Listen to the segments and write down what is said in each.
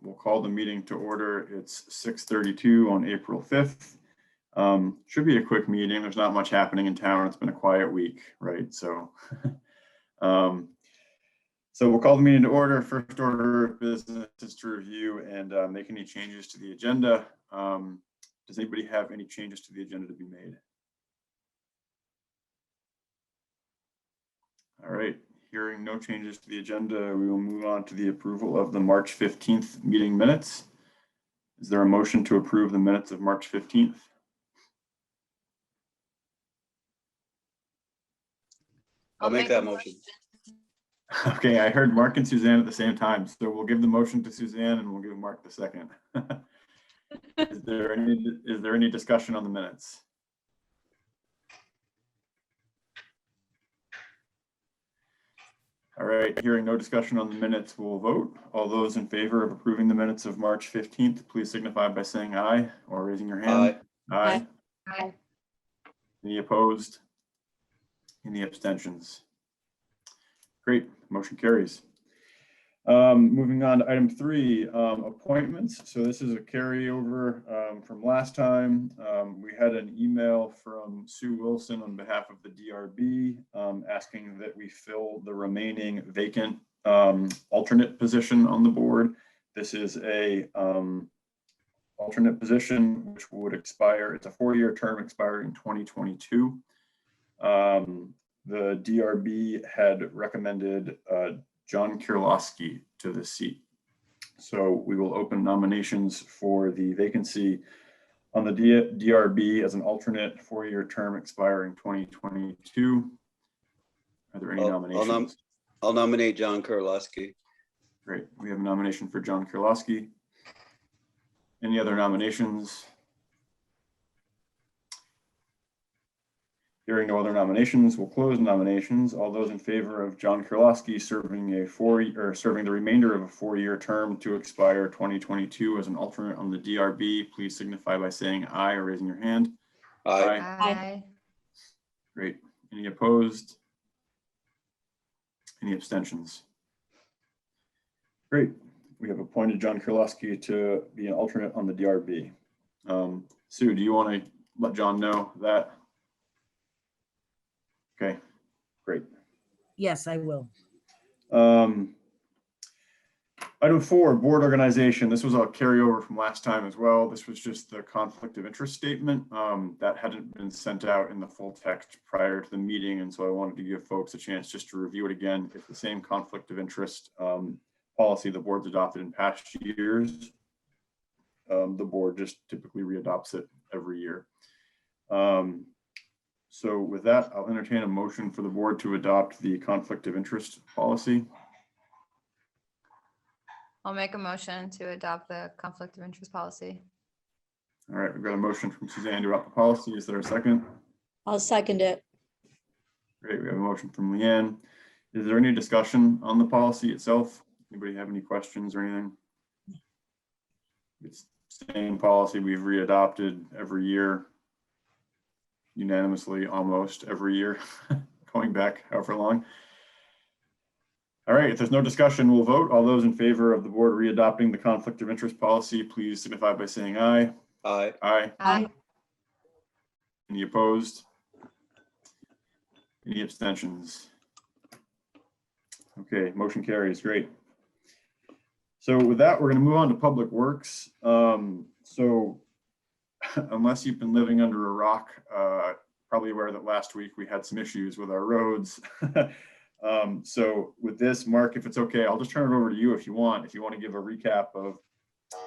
We'll call the meeting to order. It's 6:32 on April 5th. Should be a quick meeting. There's not much happening in town. It's been a quiet week, right? So, so we'll call the meeting to order. First order of business is to review and make any changes to the agenda. Does anybody have any changes to the agenda to be made? All right. Hearing no changes to the agenda, we will move on to the approval of the March 15th meeting minutes. Is there a motion to approve the minutes of March 15th? I'll make that motion. Okay, I heard Mark and Suzanne at the same time, so we'll give the motion to Suzanne and we'll give Mark the second. Is there any discussion on the minutes? All right, hearing no discussion on the minutes, we'll vote. All those in favor of approving the minutes of March 15th, please signify by saying aye or raising your hand. Aye. Aye. Any opposed? Any abstentions? Great, motion carries. Moving on to item 3, appointments. So this is a carryover from last time. We had an email from Sue Wilson on behalf of the DRB asking that we fill the remaining vacant alternate position on the board. This is a alternate position which would expire. It's a 4-year term expiring in 2022. The DRB had recommended John Kirlowski to the seat. So we will open nominations for the vacancy on the DRB as an alternate 4-year term expiring 2022. Are there any nominations? I'll nominate John Kirlowski. Great. We have a nomination for John Kirlowski. Any other nominations? Hearing no other nominations, we'll close nominations. All those in favor of John Kirlowski serving the remainder of a 4-year term to expire 2022 as an alternate on the DRB, please signify by saying aye or raising your hand. Aye. Aye. Great. Any opposed? Any abstentions? Great. We have appointed John Kirlowski to be an alternate on the DRB. Sue, do you want to let John know that? Okay, great. Yes, I will. Item 4, board organization. This was a carryover from last time as well. This was just the conflict of interest statement that hadn't been sent out in the full text prior to the meeting. And so I wanted to give folks a chance just to review it again. It's the same conflict of interest policy the board's adopted in past years. The board just typically readopts it every year. So with that, I'll entertain a motion for the board to adopt the conflict of interest policy. I'll make a motion to adopt the conflict of interest policy. All right, we've got a motion from Suzanne to adopt the policy. Is there a second? I'll second it. Great, we have a motion from Leanne. Is there any discussion on the policy itself? Anybody have any questions or anything? It's the same policy we've readopted every year, unanimously almost every year, going back however long. All right, if there's no discussion, we'll vote. All those in favor of the board readopting the conflict of interest policy, please signify by saying aye. Aye. Aye. Aye. Any opposed? Any abstentions? Okay, motion carries. Great. So with that, we're going to move on to public works. So unless you've been living under a rock, probably aware that last week we had some issues with our roads. So with this, Mark, if it's okay, I'll just turn it over to you if you want to give a recap of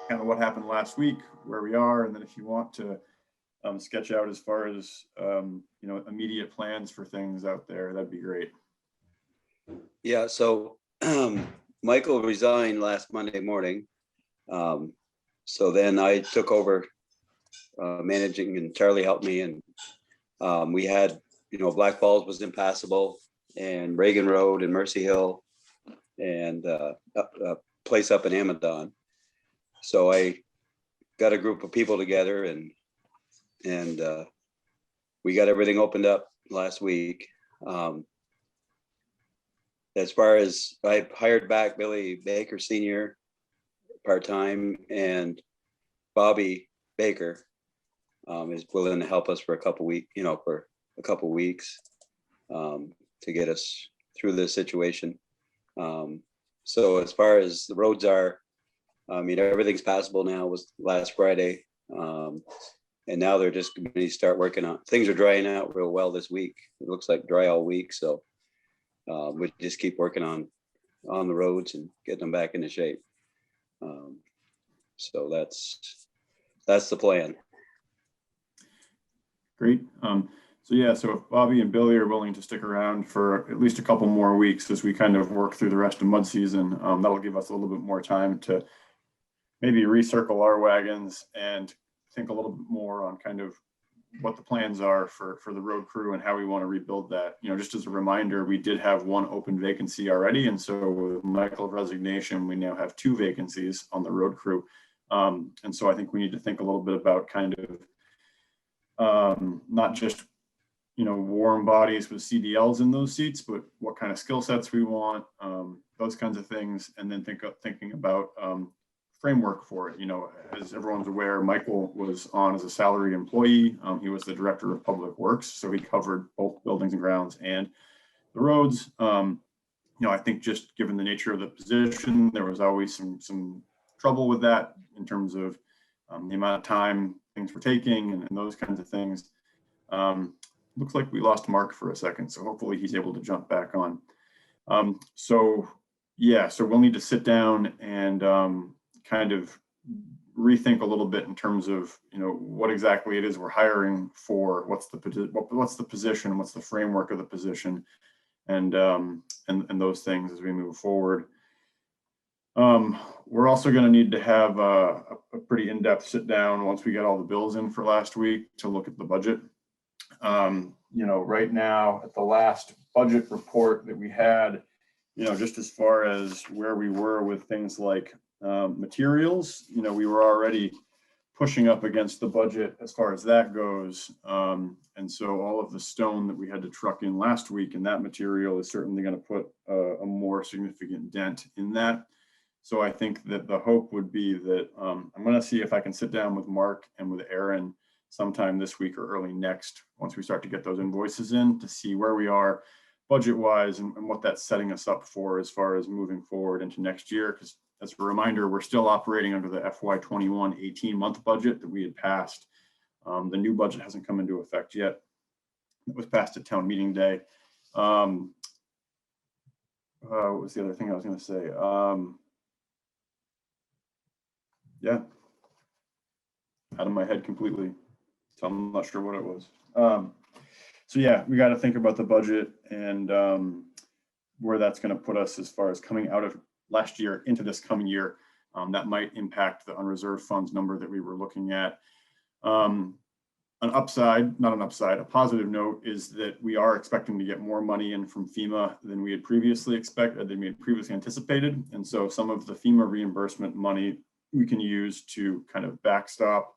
kind of what happened last week, where we are, and then if you want to sketch out as far as immediate plans for things out there, that'd be great. Yeah, so Michael resigned last Monday morning. So then I took over managing, and Charlie helped me, and we had, Black Falls was impassable, and Reagan Road and Mercy Hill, and a place up in Amadon. So I got a group of people together, and we got everything opened up last week. As far as I hired back Billy Baker Sr. part-time, and Bobby Baker is willing to help us for a couple weeks to get us through this situation. So as far as the roads are, I mean, everything's passable now. Was last Friday. And now they're just going to start working on, things are drying out real well this week. It looks like dry all week. So we just keep working on the roads and get them back into shape. So that's the plan. Great. So if Bobby and Billy are willing to stick around for at least a couple more weeks as we kind of work through the rest of mud season, that'll give us a little bit more time to maybe recircle our wagons and think a little bit more on kind of what the plans are for the road crew and how we want to rebuild that. You know, just as a reminder, we did have one open vacancy already. And so with Michael's resignation, we now have 2 vacancies on the road crew. And so I think we need to think a little bit about kind of not just, you know, warm bodies with CDLs in those seats, but what kind of skill sets we want, those kinds of things. And then thinking about framework for it. You know, as everyone's aware, Michael was on as a salaried employee. He was the director of public works, so he covered both buildings and grounds and the roads. You know, I think just given the nature of the position, there was always some trouble with that in terms of the amount of time things were taking and those kinds of things. Looks like we lost Mark for a second, so hopefully he's able to jump back on. So we'll need to sit down and kind of rethink a little bit in terms of, you know, what exactly it is we're hiring for, what's the position, what's the framework of the position, and those things as we move forward. We're also going to need to have a pretty in-depth sit down once we get all the bills in for last week to look at the budget. You know, right now at the last budget report that we had, you know, just as far as where we were with things like materials, you know, we were already pushing up against the budget as far as that goes. And so all of the stone that we had to truck in last week and that material is certainly going to put a more significant dent in that. So I think that the hope would be that I'm going to see if I can sit down with Mark and with Aaron sometime this week or early next, once we start to get those invoices in, to see where we are budget wise and what that's setting us up for as far as moving forward into next year. Because as a reminder, we're still operating under the FY21 18-month budget that we had passed. The new budget hasn't come into effect yet. It was passed at town meeting day. What was the other thing I was going to say? Yeah, out of my head completely. So I'm not sure what it was. So yeah, we got to think about the budget and where that's going to put us as far as coming out of last year into this coming year. That might impact the unreserved funds number that we were looking at. A positive note is that we are expecting to get more money in from FEMA than we had previously anticipated. And so some of the FEMA reimbursement money we can use to kind of backstop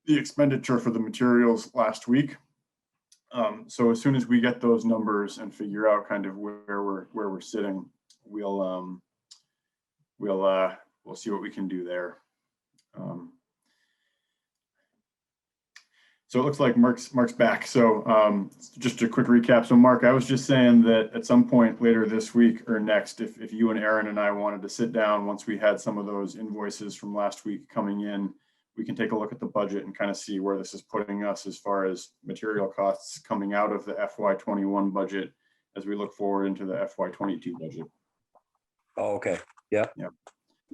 the expenditure for the materials last week. So as soon as we get those numbers and figure out kind of where we're sitting, we'll see what we can do there. So it looks like Mark's back. So just a quick recap. So Mark, I was just saying that at some point later this week or next, if you and Aaron and I wanted to sit down once we had some of those invoices from last week coming in, we can take a look at the budget and kind of see where this is putting us as far as material costs coming out of the FY21 budget as we look forward into the FY22 budget. Oh, okay. Yeah. Yep.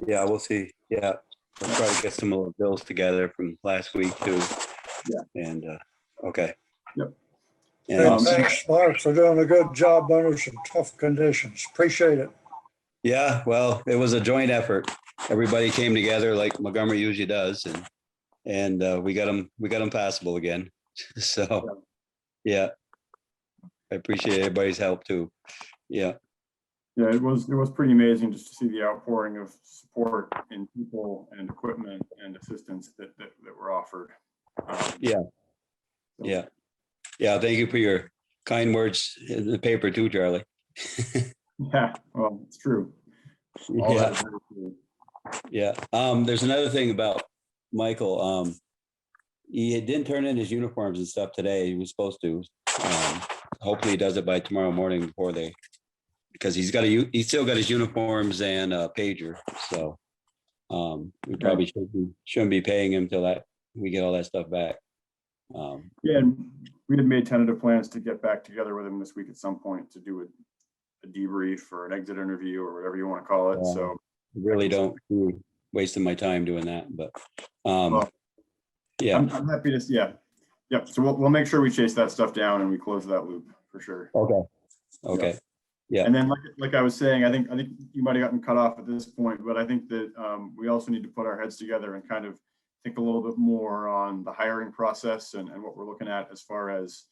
Yeah, we'll see. Yeah. We'll try to get some of the bills together from last week too. Yeah. And okay. Yep. And, Thanks, Mark, for doing a good job under some tough conditions. Appreciate it. yeah, well, it was a joint effort. Everybody came together like Montgomery usually does, and we got them passable again. So yeah, I appreciate everybody's help too. Yeah. Yeah, it was pretty amazing just to see the outpouring of support in people and equipment and assistance that were offered. Yeah. Thank you for your kind words in the paper too, Charlie. Yeah, well, it's true. All Yeah. that is very true. Yeah, there's another thing about Michael. He didn't turn in his uniforms and stuff today. He was supposed to. Hopefully he does it by tomorrow morning before they, because he's still got his uniforms and a pager. So we probably shouldn't be paying him till we get all that stuff back. Yeah, and we had made tentative plans to get back together with him this week at some point to do a debrief or an exit interview or whatever you want to call it. So really don't be wasting my time doing that, but well, yeah. I'm happy to, yeah. Yep. So we'll make sure we chase that stuff down and we close that loop for sure. Okay. Yeah. And then like I was saying, I think you might have gotten cut off at this point, but I think that we also need to put our heads together and kind of think a little bit more on the hiring process and what we're looking at as far as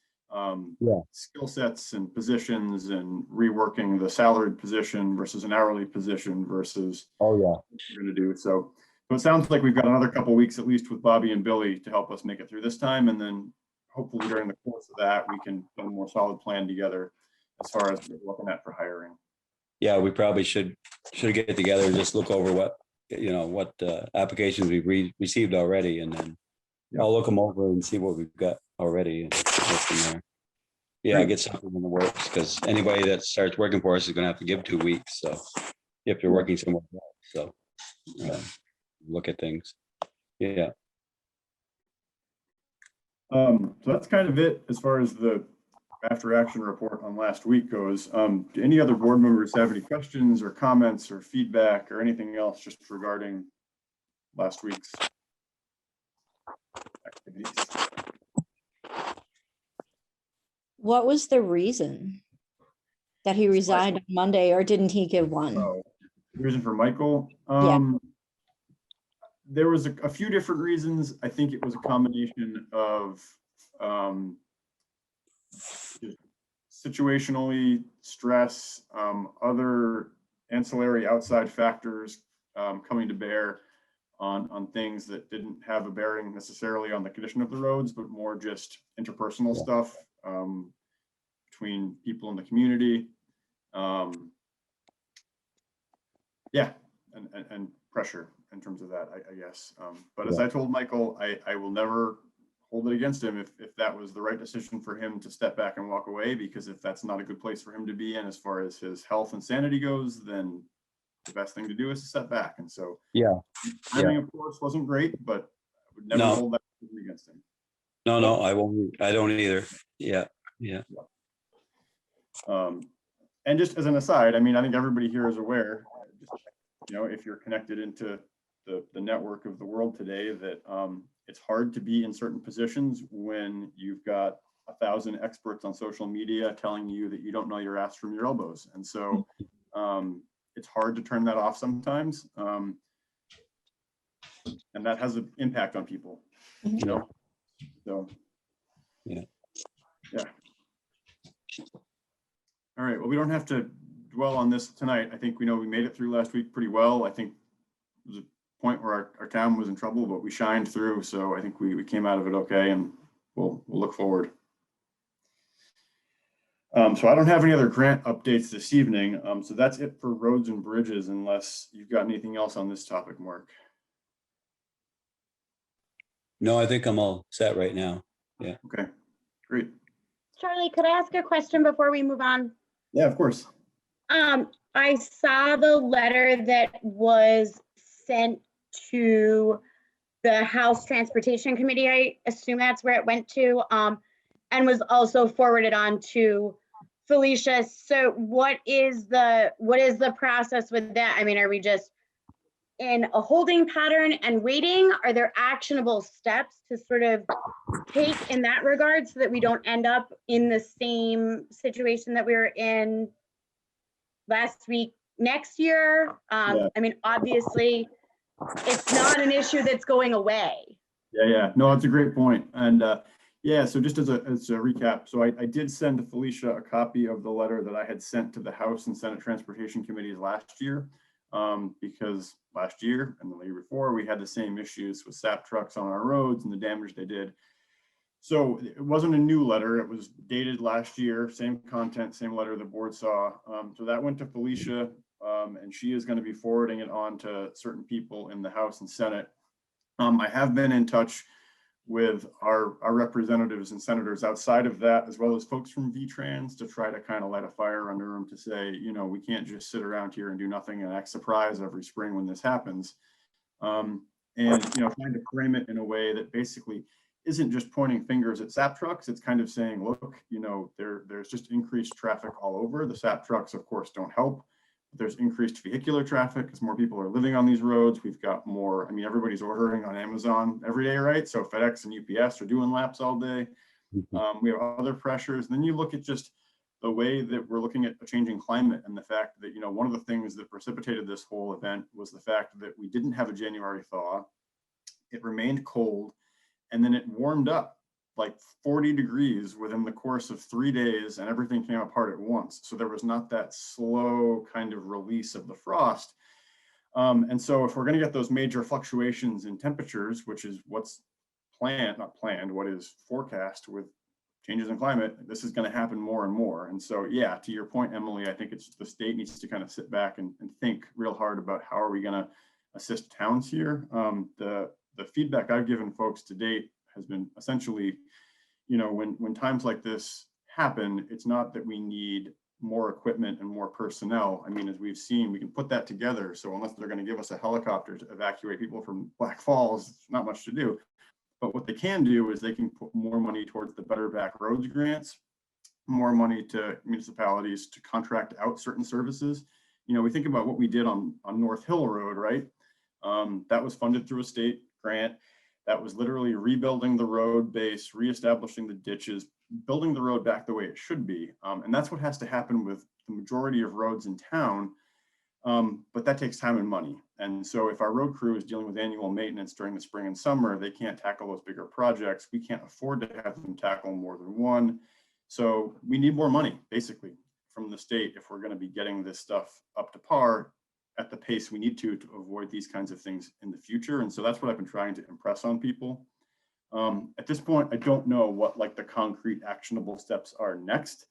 skill sets and positions and reworking the salaried position versus an hourly position versus what we're going to do. So it sounds like we've got another couple of weeks at least with Bobby and Billy to help us make it through this time. And then hopefully during the course of that, we can put a more solid plan together as far as what we're looking at for hiring. Yeah, we probably should get together and just look over what applications we've received already, and then I'll look them over and see what we've got already and go from there. Yeah, Great. get something in the works, because anybody that starts working for us is going to have to give 2 weeks. So if they're working somewhere else, so look at things. Yeah. So that's kind of it as far as the after action report on last week goes. Do any other board members have any questions or comments or feedback or anything else just regarding last week's activities? What was the reason that he resigned on Monday, or didn't he give one? So, the reason for Michael, there was a few different reasons. I think it was a combination of situationally stress, other ancillary outside factors coming to bear on things that didn't have a bearing necessarily on the condition of the roads, but more just interpersonal stuff between people in the community. And pressure in terms of that, I guess. But as I told Michael, I will never hold it against him if that was the right decision for him to step back and walk away, because if that's not a good place for him to be in as far as his health and sanity goes, then the best thing to do is to step back. And so timing, of course, wasn't great, but I would never hold that against him. No, I won't. I don't either. Yeah. And just as an aside, I mean, I think everybody here is aware, if you're connected into the network of the world today, that it's hard to be in certain positions when you've got 1,000 experts on social media telling you that you don't know your ass from your elbows. And so it's hard to turn that off sometimes. And that has an impact on people, so. Yeah. All right, well, we don't have to dwell on this tonight. I think we made it through last week pretty well. I think it was a point where our town was in trouble, but we shined through. So I think we came out of it okay, and we'll look forward. So I don't have any other grant updates this evening. So that's it for roads and bridges, unless you've got anything else on this topic, Mark. No, I think I'm all set right now. Yeah. Okay, great. Charlie, could I ask a question before we move on? Yeah, of course. I saw the letter that was sent to the House Transportation Committee. I assume that's where it went to, and was also forwarded on to Felicia. So what is the process with that? I mean, are we just in a holding pattern and waiting? Are there actionable steps to sort of take in that regard so that we don't end up in the same situation that we were in last week next year? I mean, obviously it's not an issue that's going away. Yeah. No, that's a great point. And so just as a recap, so I did send to Felicia a copy of the letter that I had sent to the House and Senate Transportation Committees last year, because last year and the year before, we had the same issues with SAP trucks on our roads and the damage they did. So it wasn't a new letter. It was dated last year, same content, same letter the board saw. So that went to Felicia. and she is going to be forwarding it on to certain people in the House and Senate. I have been in touch with our representatives and senators outside of that, as well as folks from VTrans, to try to kind of light a fire under them to say, you know, we can't just sit around here and do nothing and act surprised every spring when this happens. And, you know, trying to frame it in a way that basically isn't just pointing fingers at SAP trucks. It's kind of saying, look, you know, there's just increased traffic all over. The SAP trucks, of course, don't help. There's increased vehicular traffic because more people are living on these roads. We've got more, I mean, everybody's ordering on Amazon every day, right? So FedEx and UPS are doing laps all day. We have other pressures. And then you look at just the way that we're looking at a changing climate and the fact that, you know, one of the things that precipitated this whole event was the fact that we didn't have a January thaw. It remained cold, and then it warmed up like 40 degrees within the course of 3 days, and everything came apart at once. So there was not that slow kind of release of the frost. And so if we're going to get those major fluctuations in temperatures, which is what's what is forecast with changes in climate, this is going to happen more and more. And so, yeah, to your point, Emily, I think it's the state needs to kind of sit back and think real hard about how are we going to assist towns here. The feedback I've given folks to date has been essentially, you know, when times like this happen, it's not that we need more equipment and more personnel. I mean, as we've seen, we can put that together. So unless they're going to give us a helicopter to evacuate people from Black Falls, it's not much to do. But what they can do is they can put more money towards the Better Back Roads grants, more money to municipalities to contract out certain services. You know, we think about what we did on North Hill Road, right? That was funded through a state grant. That was literally rebuilding the road base, reestablishing the ditches, building the road back the way it should be. And that's what has to happen with the majority of roads in town. But that takes time and money. And so if our road crew is dealing with annual maintenance during the spring and summer, they can't tackle those bigger projects. We can't afford to have them tackle more than one. So we need more money, basically, from the state if we're going to be getting this stuff up to par at the pace we need to avoid these kinds of things in the future. And so that's what I've been trying to impress on people. At this point, I don't know what like the concrete actionable steps are next.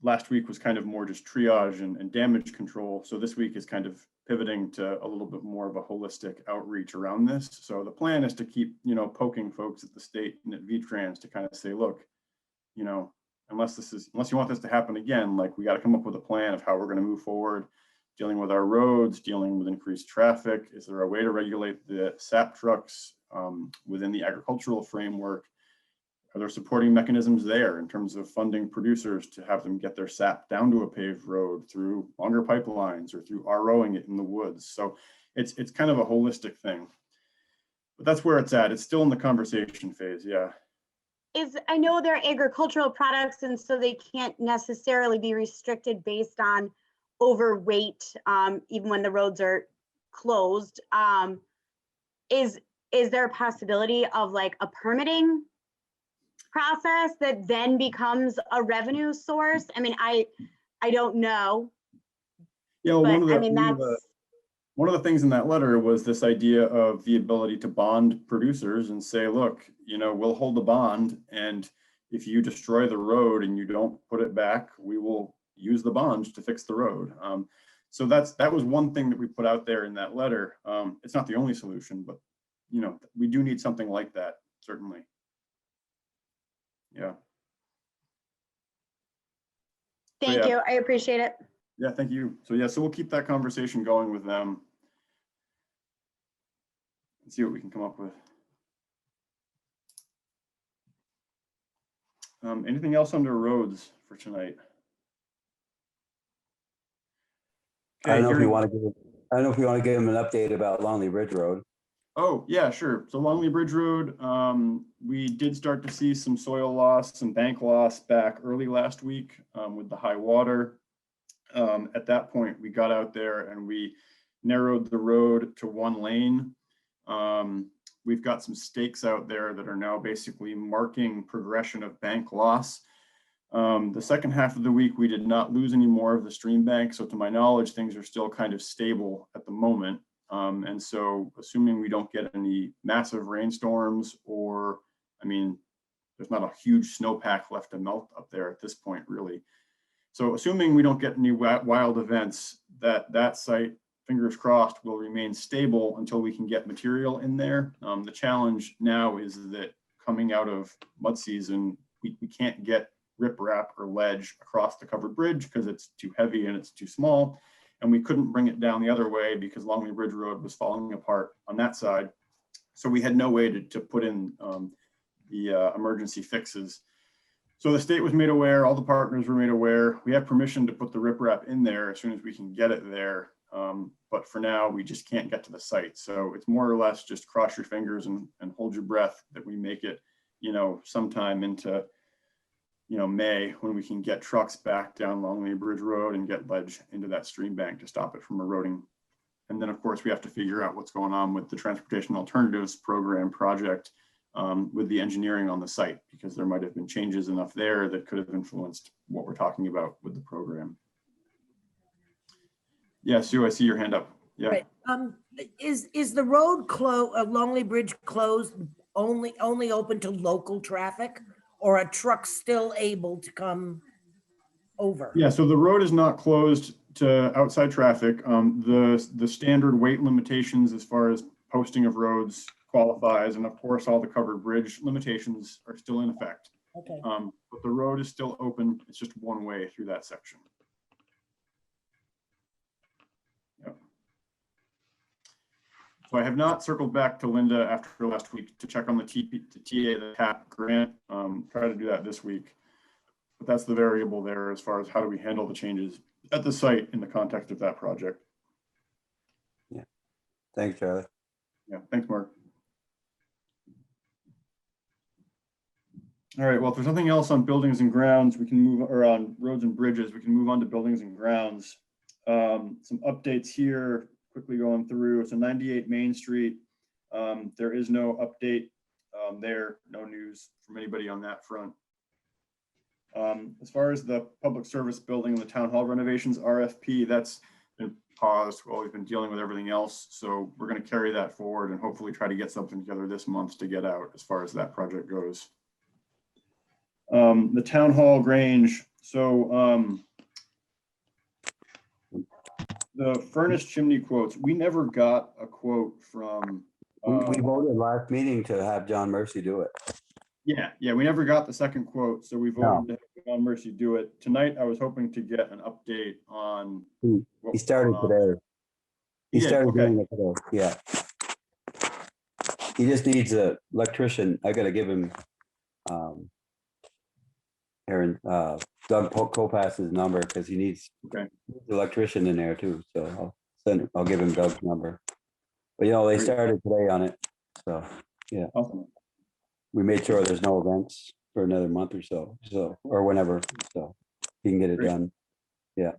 Last week was kind of more just triage and damage control. So this week is kind of pivoting to a little bit more of a holistic outreach around this. So the plan is to keep, you know, poking folks at the state and at VTrans to kind of say, look, you know, unless you want this to happen again, like we got to come up with a plan of how we're going to move forward, dealing with our roads, dealing with increased traffic. Is there a way to regulate the SAP trucks within the agricultural framework? Are there supporting mechanisms there in terms of funding producers to have them get their SAP down to a paved road through longer pipelines or through ROing it in the woods? So it's kind of a holistic thing. But that's where it's at. It's still in the conversation phase, yeah. I know they're agricultural products, and so they can't necessarily be restricted based on overweight, even when the roads are closed. Is there a possibility of like a permitting process that then becomes a revenue source? I mean, I don't know. Yeah, well, But one of the things in that letter was this idea of the ability to bond producers and say, look, you know, we'll hold the bond, and if you destroy the road and you don't put it back, we will use the bond to fix the road. So that was one thing that we put out there in that letter. It's not the only solution, but you know, we do need something like that, certainly. Yeah. thank you. I appreciate it. Yeah, thank you. So yeah, so we'll keep that conversation going with them and see what we can come up with. Anything else under roads for tonight? I don't know if hearing- you want to give them an update about Longley Bridge Road. Oh, yeah, sure. So Longley Bridge Road, we did start to see some soil loss, some bank loss back early last week with the high water. At that point, we got out there and we narrowed the road to one lane. We've got some stakes out there that are now basically marking progression of bank loss. The second half of the week, we did not lose any more of the stream bank. So to my knowledge, things are still kind of stable at the moment. And so assuming we don't get any massive rainstorms or, I mean, there's not a huge snowpack left to melt up there at this point, really. So assuming we don't get any wild events, that site, fingers crossed, will remain stable until we can get material in there. The challenge now is that coming out of mud season, we can't get riprap or ledge across the covered bridge because it's too heavy and it's too small. And we couldn't bring it down the other way because Longley Bridge Road was falling apart on that side. So we had no way to put in the emergency fixes. So the state was made aware, all the partners were made aware. We have permission to put the riprap in there as soon as we can get it there. But for now, we just can't get to the site. So it's more or less just cross your fingers and hold your breath that we make it, sometime into, May, when we can get trucks back down Longley Bridge Road and get ledge into that stream bank to stop it from eroding. And then, of course, we have to figure out what's going on with the Transportation Alternatives Program project with the engineering on the site, because there might have been changes enough there that could have influenced what we're talking about with the program. Yeah, Sue, I see your hand up. Yeah. Right. Is the road Longley Bridge closed only open to local traffic, or are trucks still able to come over? Yeah, so the road is not closed to outside traffic. The standard weight limitations as far as posting of roads qualifies, and of course, all the covered bridge limitations are still in effect. Okay. But the road is still open. It's just one way through that section. Yep. So I have not circled back to Linda after last week to check on the the TAP grant. Try to do that this week. But that's the variable there as far as how do we handle the changes at the site in the context of that project. Yeah. Thanks, Charlie. Yeah, thanks, Mark. All right, well, if there's nothing else on buildings and grounds, we can move, or on roads and bridges, we can move on to buildings and grounds. Some updates here, quickly going through. So 98 Main Street, there is no update there, no news from anybody on that front. As far as the public service building and the town hall renovations RFP, that's been paused while we've been dealing with everything else. So we're going to carry that forward and hopefully try to get something together this month to get out as far as that project goes. The town hall Grange. So the furnace chimney quotes, we never got a quote from. We voted last meeting to have John Mercy do it. Yeah, we never got the second quote, so we voted to have John Mercy do it. Tonight, I was hoping to get an update on. He started today. He started doing it today, yeah. He just needs an electrician. I gotta give him Aaron, Doug Kopas's number, because he needs the electrician in there too. So I'll give him Doug's number. But they started today on it. So yeah. Awesome. We made sure there's no events for another month or so, or whenever, so he can get it done. Yeah.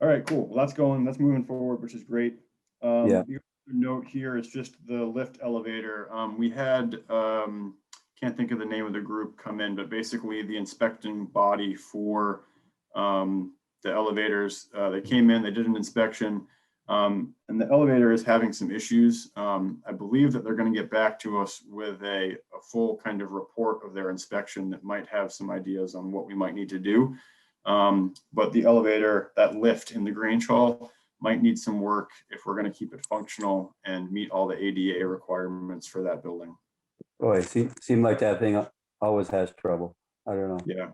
All right, cool. Well, that's moving forward, which is great. Yeah. The note here is just the lift elevator. We had, can't think of the name of the group come in, but basically the inspecting body for the elevators, they came in, they did an inspection, and the elevator is having some issues. I believe that they're going to get back to us with a full kind of report of their inspection that might have some ideas on what we might need to do. But the elevator, that lift in the Grange Hall, might need some work if we're going to keep it functional and meet all the ADA requirements for that building. Boy, seemed like that thing always has trouble. I don't know. Yeah.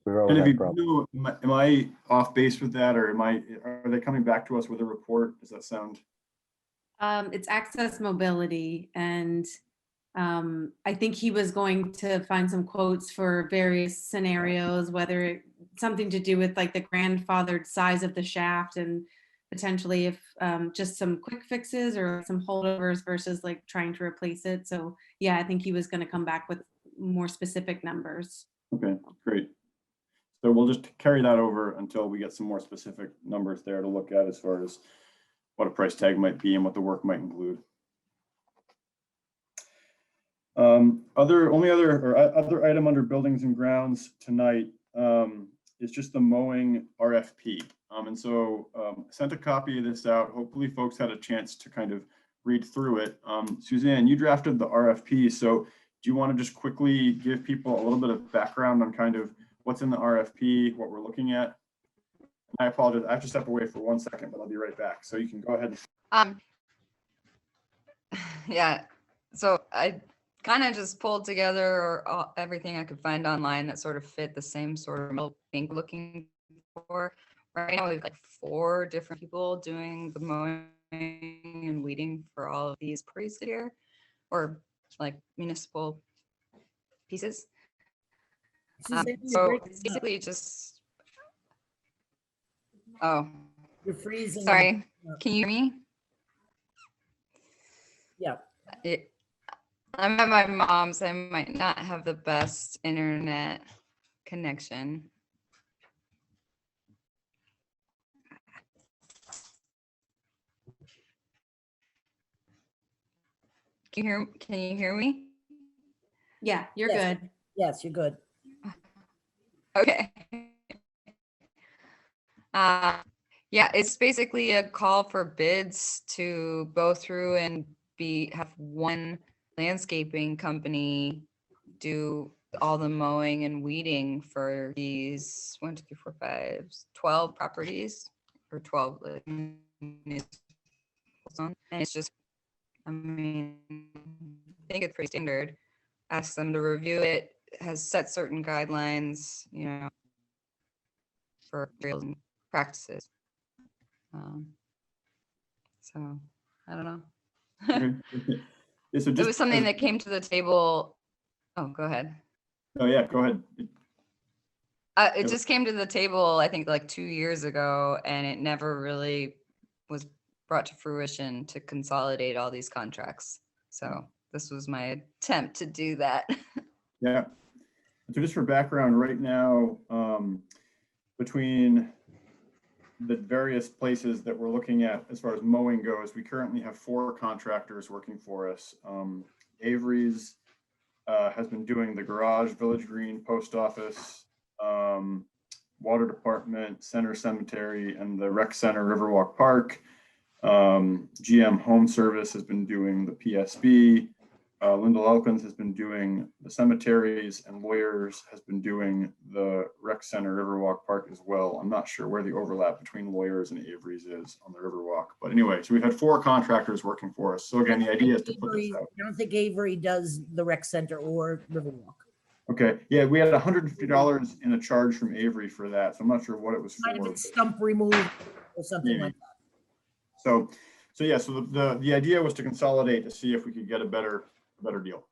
And if you do, am I off base with that, or are they coming back to us with a report? Does that sound? It's access mobility, and I think he was going to find some quotes for various scenarios, whether something to do with like the grandfathered size of the shaft, and potentially if just some quick fixes or some holdovers versus like trying to replace it. So yeah, I think he was going to come back with more specific numbers. Okay, great. So we'll just carry that over until we get some more specific numbers there to look at as far as what a price tag might be and what the work might include. Other item under buildings and grounds tonight is just the mowing RFP. And so I sent a copy of this out. Hopefully folks had a chance to kind of read through it. Suzanne, you drafted the RFP. So do you want to just quickly give people a little bit of background on kind of what's in the RFP, what we're looking at. I apologize. I have to step away for 1 second, but I'll be right back. So you can go ahead. Yeah, so I kind of just pulled together everything I could find online that sort of fit the same sort of thing we're looking for. Right now, we have like 4 different people doing the mowing and weeding for all of these properties here, or like municipal pieces. Suzanne, you're So breaking it's up. basically just, oh, You're freezing. sorry, can you hear me? Yeah. I'm at my mom's. I might not have the best internet connection. Can you hear me? Yeah, you're Yes. good. Yes, you're good. Okay. Yeah, it's basically a call for bids to go through and have one landscaping company do all the mowing and weeding for these 1, 2, 3, 4, 5, 12 properties, or 12 municipal zones. And it's just, I mean, I think it's pretty standard. Ask them to review it, has set certain guidelines, you know, for drills and practices. So I don't know. Okay. Yeah, so It just was something that came to the table. Oh, go ahead. Oh yeah, go ahead. It just came to the table, I think, like 2 years ago, and it never really was brought to fruition to consolidate all these contracts. So this was my attempt to do that. Yeah. So just for background, right now, between the various places that we're looking at as far as mowing goes, we currently have 4 contractors working for us. Avery's has been doing the garage, Village Green, post office, water department, center cemetery, and the rec center, Riverwalk Park. GM Home Service has been doing the PSB. Lyndall Elkins has been doing the cemeteries, and Lawyers has been doing the rec center, Riverwalk Park as well. I'm not sure where the overlap between Lawyers and Avery's is on the Riverwalk, but anyway, so we've had 4 contractors working for us. So again, the idea is to put this out. I don't think Avery does the rec center or Riverwalk. Okay, yeah, we had $150 in a charge from Avery for that, so I'm not sure what it was Might have for. been stump removal or something Maybe. like that. So yeah, so the idea was to consolidate to see if we could get a better deal.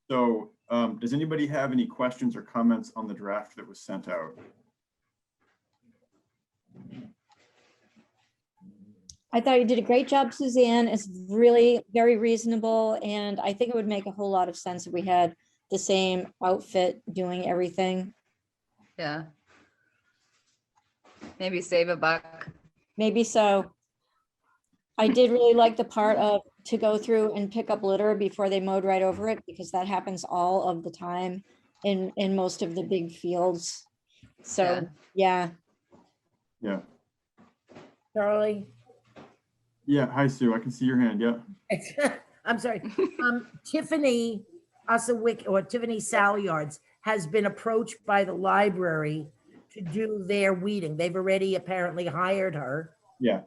Does anybody have any questions or comments on the draft that was sent out? I thought you did a great job, Suzanne. It's really very reasonable, and I think it would make a whole lot of sense if we had the same outfit doing everything. Yeah. Maybe save a buck. Maybe so. I did really like the part of to go through and pick up litter before they mowed right over it, because that happens all of the time in most of the big fields. So, yeah. Yeah. Charlie? Yeah, hi Sue, I can see your hand, yeah. I'm sorry. Tiffany Osawick or Tiffany Salyards has been approached by the library to do their weeding. They've already apparently hired her. Yeah.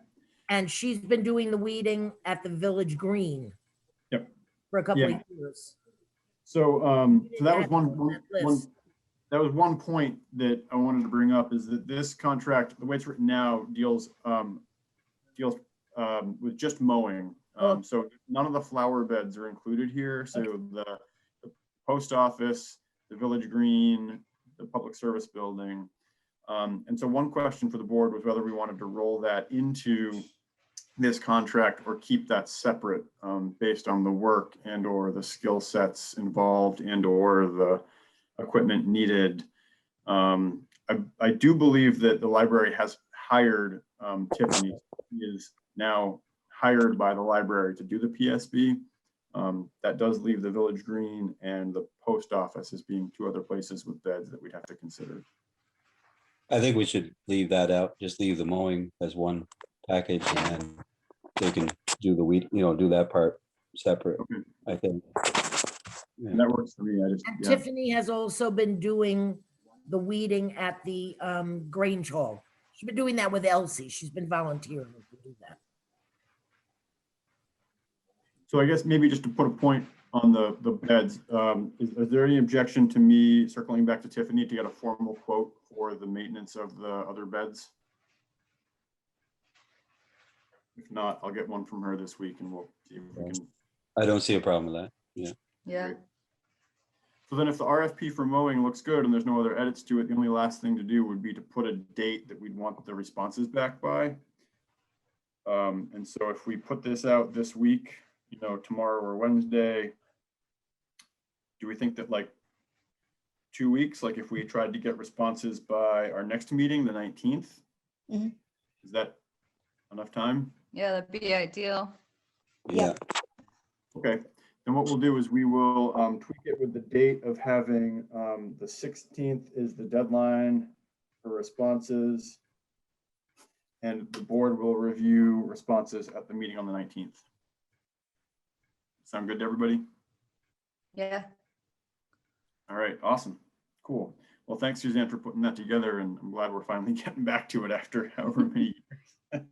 And she's been doing the weeding at the Village Green. Yep. For a couple Yeah. of years. So that was Add on that list. one point that I wanted to bring up, is that this contract, the way it's written now, deals with just mowing. So none of the flower beds are included here. So the post office, the Village Green, the public service building. And so one question for the board was whether we wanted to roll that into this contract or keep that separate, based on the work and or the skill sets involved and or the equipment needed. I do believe that the library has hired Tiffany. She is now hired by the library to do the PSB. That does leave the Village Green and the post office as being 2 other places with beds that we'd have to consider. I think we should leave that out, just leave the mowing as one package, and then they can do the weed, do that part separate, I think. Yeah. And that works for me. And Tiffany has also been doing the weeding at the Grange Hall. She's been doing that with Elsie. She's been volunteering to do that. So I guess maybe just to put a point on the beds, is there any objection to me circling back to Tiffany to get a formal quote for the maintenance of the other beds? If not, I'll get one from her this week and we'll see if we can. I don't see a problem with that. Yeah. Yeah. Great. So then if the RFP for mowing looks good and there's no other edits to it, the only last thing to do would be to put a date that we'd want the responses back by. And so if we put this out this week, you know, tomorrow or Wednesday, do we think that like 2 weeks, like if we tried to get responses by our next meeting, the 19th, Mhm. is that enough time? Yeah, that'd be ideal. Yeah. Okay, then what we'll do is we will tweak it with the date of having the 16th is the deadline for responses. And the board will review responses at the meeting on the 19th. Sound good to everybody? Yeah. All right, awesome, cool. Well, thanks Suzanne for putting that together, and I'm glad we're finally getting back to it after however many years.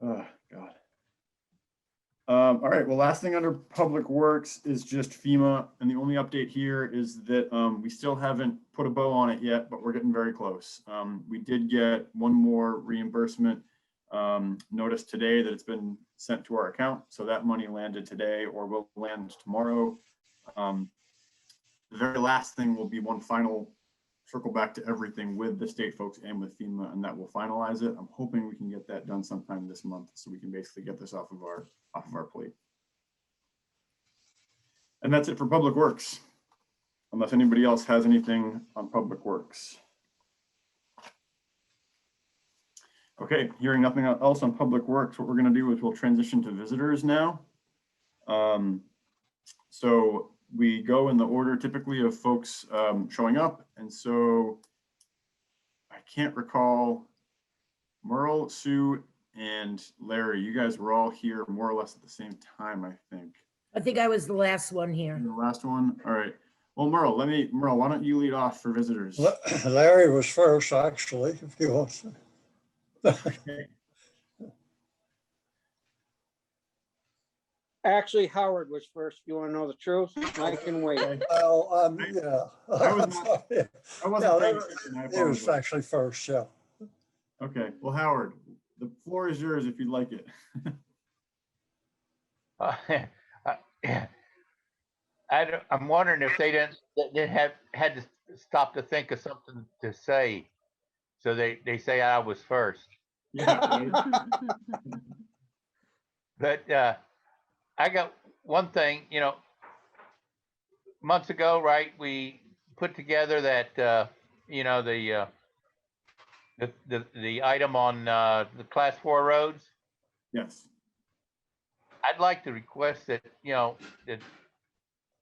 Oh, God. All right, well, last thing under Public Works is just FEMA, and the only update here is that we still haven't put a bow on it yet, but we're getting very close. We did get one more reimbursement notice today that it's been sent to our account, so that money landed today or will land tomorrow. The very last thing will be one final circle back to everything with the state folks and with FEMA, and that will finalize it. I'm hoping we can get that done sometime this month, so we can basically get this off of our plate. And that's it for Public Works, unless anybody else has anything on Public Works. Okay, hearing nothing else on Public Works, what we're going to do is we'll transition to visitors now. So we go in the order typically of folks showing up, and so I can't recall, Merle, Sue, and Larry, you guys were all here more or less at the same time, I think. I think I was the last one here. You're the last one? All right. Well, Merle, why don't you lead off for visitors? Larry was first, actually, if you want. Okay. Actually, Howard was first. You want to know the truth? I can wait. Well, yeah. I was not- Yeah, I wasn't paying no, attention, I it was apologize. actually first, yeah. Okay, well, Howard, the floor is yours if you'd like it. I'm wondering if they didn't had to stop to think of something to say, so they say I was first. Yeah, right. But I got one thing, you know, months ago, right? We put together that you know, the item on the class 4 roads. Yes. I'd like to request that, you know, that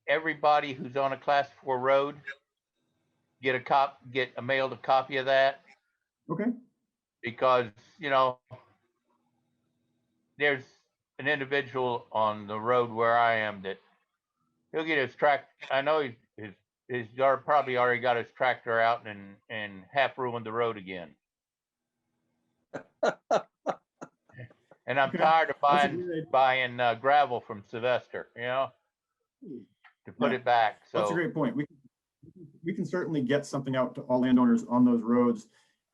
everybody who's on a class 4 road get mailed a copy of that, Okay. because, you know, there's an individual on the road where I am that he'll get his I know he's probably already got his tractor out and half ruined the road again. And I'm Okay. tired of That's a good buying gravel from Sylvester, you know, to put Yeah. it back. So That's a great point. We can certainly get something out to all landowners on those roads,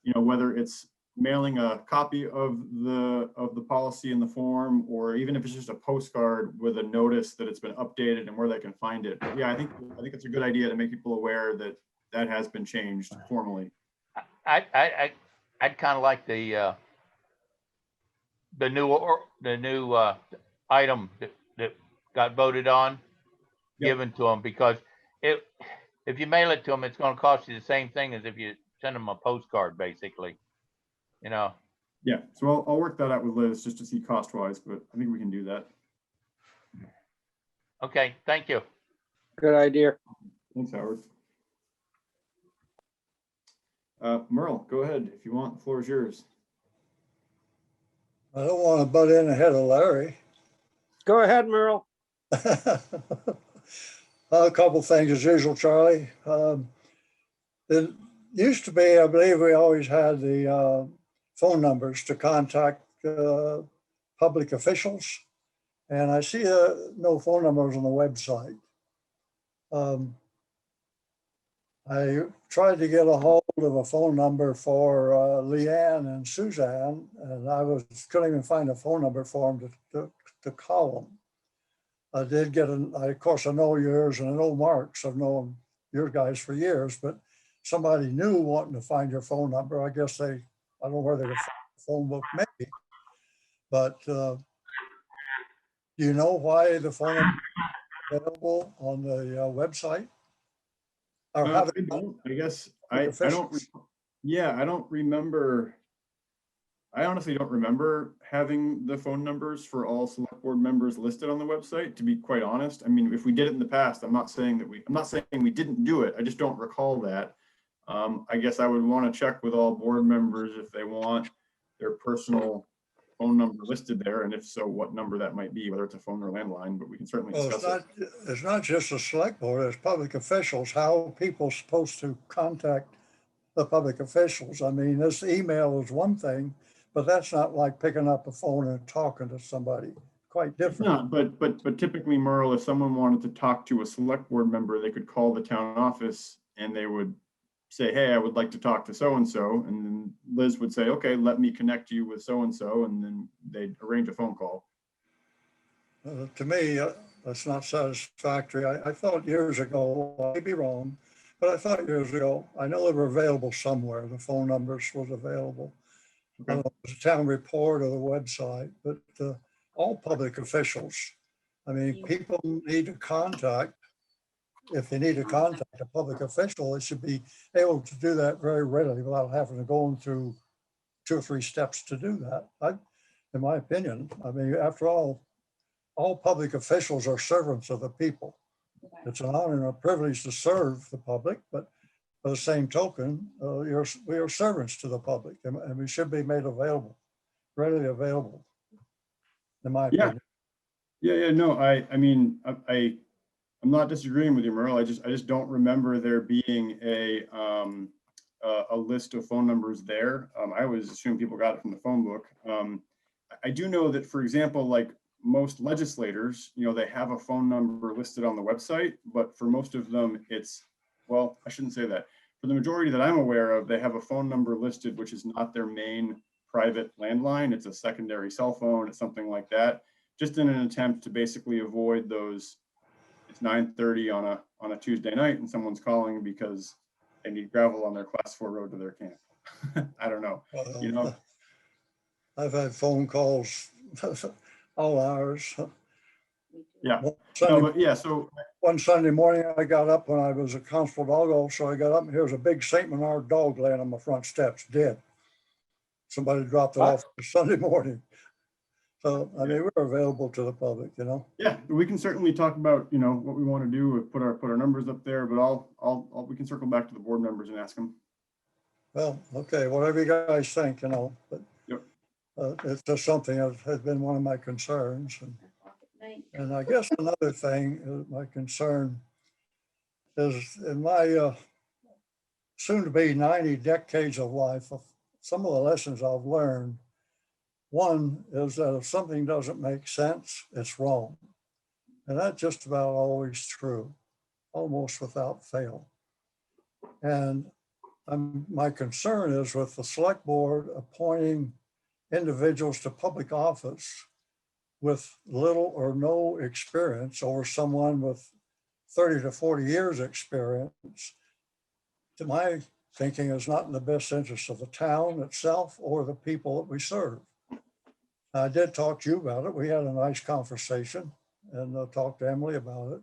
you know, whether it's mailing a copy of the policy in the form, or even if it's just a postcard with a notice that it's been updated and where they can find it. But yeah, I think it's a good idea to make people aware that that has been changed formally. I'd kind of like the new item that got voted on, Yep. given to them, because if you mail it to them, it's going to cost you the same thing as if you send them a postcard, basically, you know. Yeah, so I'll work that out with Liz just to see cost wise, but I think we can do that. Okay, thank you. Good idea. Thanks, Howard. Merle, go ahead if you want. The floor is yours. I don't want to butt in ahead of Larry. Go ahead, Merle. A couple things as usual, Charlie. It used to be, I believe we always had the phone numbers to contact public officials. And I see no phone numbers on the website. I tried to get a hold of a phone number for Leanne and Suzanne, and couldn't even find a phone number for them to call them. I did get of course, I know yours and I know Mark's. I've known your guys for years, but somebody new wanting to find your phone number, I guess I don't know where they could find the phone book maybe. But do you know why the phone number is available on the website? Or how I don't, I guess, I don't, officials? yeah, I don't remember. I honestly don't remember having the phone numbers for all select board members listed on the website, to be quite honest. I mean, if we did it in the past, I'm not saying we didn't do it. I just don't recall that. I guess I would want to check with all board members if they want their personal phone number listed there, and if so, what number that might be, whether it's a phone or landline, but we can certainly Well, discuss it. it's not just the select board, it's public officials. How are people supposed to contact the public officials? I mean, this email is one thing, but that's not like picking up a phone and talking to somebody. Quite It's different. not, but typically, Merle, if someone wanted to talk to a select board member, they could call the town office and they would say, hey, I would like to talk to so-and-so. And then Liz would say, okay, let me connect you with so-and-so. And then they'd arrange a phone call. To me, that's not satisfactory. I thought years ago, I may be wrong, but I thought years ago, I know they were available somewhere. The phone numbers was available. I don't know, it was a town report or the website, but all public officials, I mean, people need to contact, if they need to contact a public official, they should be able to do that very readily without having to go through 2 or 3 steps to do that. In my opinion, I mean, after all public officials are servants of the people. It's an honor and a privilege to serve the public, but by the same token, we are servants to the public, and we should be made available, readily available, in my Yeah. opinion. Yeah, no, I mean, I'm not disagreeing with you, Merle. I just don't remember there being a list of phone numbers there. I always assume people got it from the phone book. I do know that, for example, like most legislators, they have a phone number listed on the website, but for most of them, well, I shouldn't say that. For the majority that I'm aware of, they have a phone number listed, which is not their main private landline. It's a secondary cell phone. It's something like that, just in an attempt to basically avoid those. It's 9:30 on a Tuesday night and someone's calling because they need gravel on their class 4 road to their camp. I don't know. I've had phone calls all hours. Yeah. So one Sunday morning, I got up when I was a constable dog officer. I got up and here's a big St. Bernard dog laying on my front steps, dead. Somebody dropped it off Sunday morning. So, I mean, we're available to the public, Yeah, we can certainly talk about, what we want to do, put our numbers up there, but we can circle back to the board members and ask them. Well, okay, whatever you guys think, but Yep. It's just something that has been one of my concerns. And I guess another thing, my concern is in my soon to be 90 decades of life, some of the lessons I've learned. One is that if something doesn't make sense, it's wrong. And that's just about always true, almost without fail. And my concern is with the select board appointing individuals to public office with little or no experience over someone with 30 to 40 years experience, to my thinking, is not in the best interest of the town itself or the people that we serve. I did talk to you about it. We had a nice conversation and talked to Emily about it.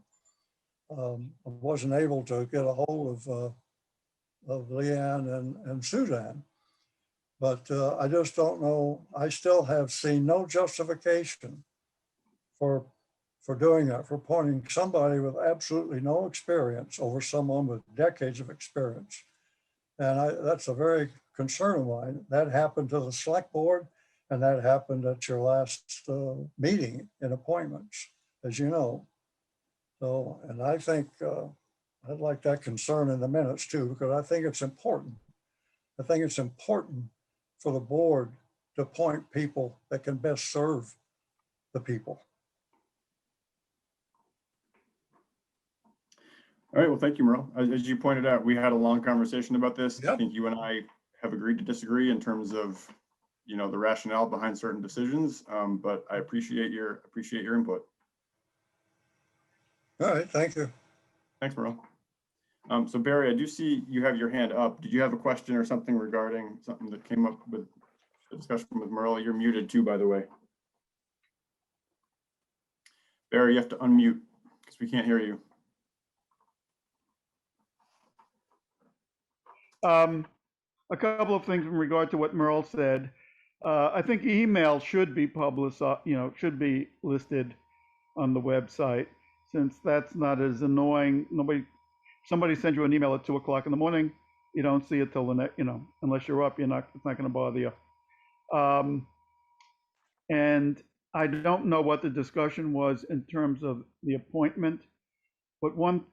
I wasn't able to get a hold of Leanne and Suzanne, but I just don't know. I still have seen no justification for doing that, for appointing somebody with absolutely no experience over someone with decades of experience. And that's a very concern of mine. That happened to the select board, and that happened at your last meeting in appointments, as you know. So, and I think I'd like that concern in the minutes too, because I think it's important. I think it's important for the board to appoint people that can best serve the people. All right, well, thank you, Merle. As you pointed out, we had a long conversation about this. I Yep. think you and I have agreed to disagree in terms of, you know, the rationale behind certain decisions, but I appreciate your input. All right, thank you. Thanks, Merle. So Barry, I do see you have your hand up. Did you have a question or something regarding something that came up with the discussion with Merle? You're muted too, by the way. Barry, you have to unmute because we can't hear you. A couple of things in regard to what Merle said. I think email should be publicized, should be listed on the website, since that's not as annoying. Somebody sends you an email at 2 o'clock in the morning, you don't see it till the next, unless you're up, it's not going to bother you. And I don't know what the discussion was in terms of the appointment, but one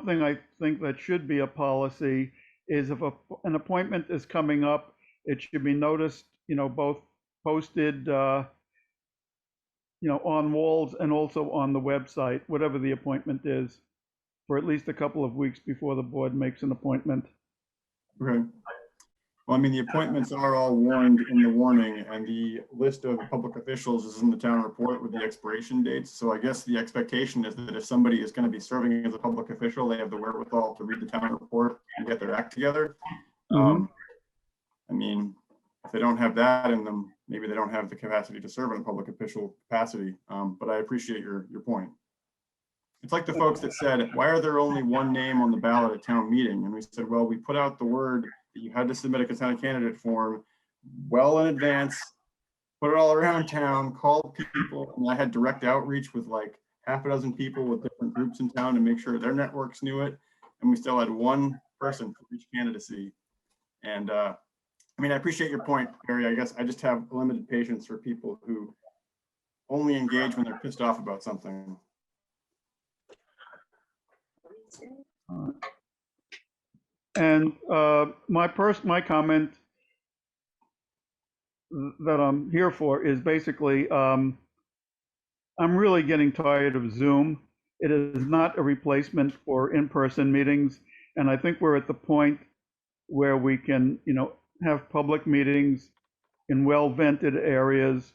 thing I think that should be a policy is if an appointment is coming up, it should be noticed, both posted, on walls and also on the website, whatever the appointment is, for at least a couple of weeks before the board makes an appointment. Okay. Well, I mean, the appointments are all warned in the warning, and the list of public officials is in the town report with the expiration dates. So I guess the expectation is that if somebody is going to be serving as a public official, they have the wherewithal to read the town report and get their act together. I mean, if they don't have that in them, maybe they don't have the capacity to serve in a public official capacity. But I appreciate your point. It's like the folks that said, why are there only one name on the ballot at town meeting? And we said, well, we put out the word that you had to submit a consented candidate form well in advance, put it all around town, called people. And I had direct outreach with like half a dozen people with different groups in town to make sure their networks knew it. And we still had one person for each candidacy. And I mean, I appreciate your point, Barry. I guess I just have limited patience for people who only engage when they're pissed off about something. And my comment that I'm here for is basically, I'm really getting tired of Zoom. It is not a replacement for in-person meetings. And I think we're at the point where we can, have public meetings in well-vented areas,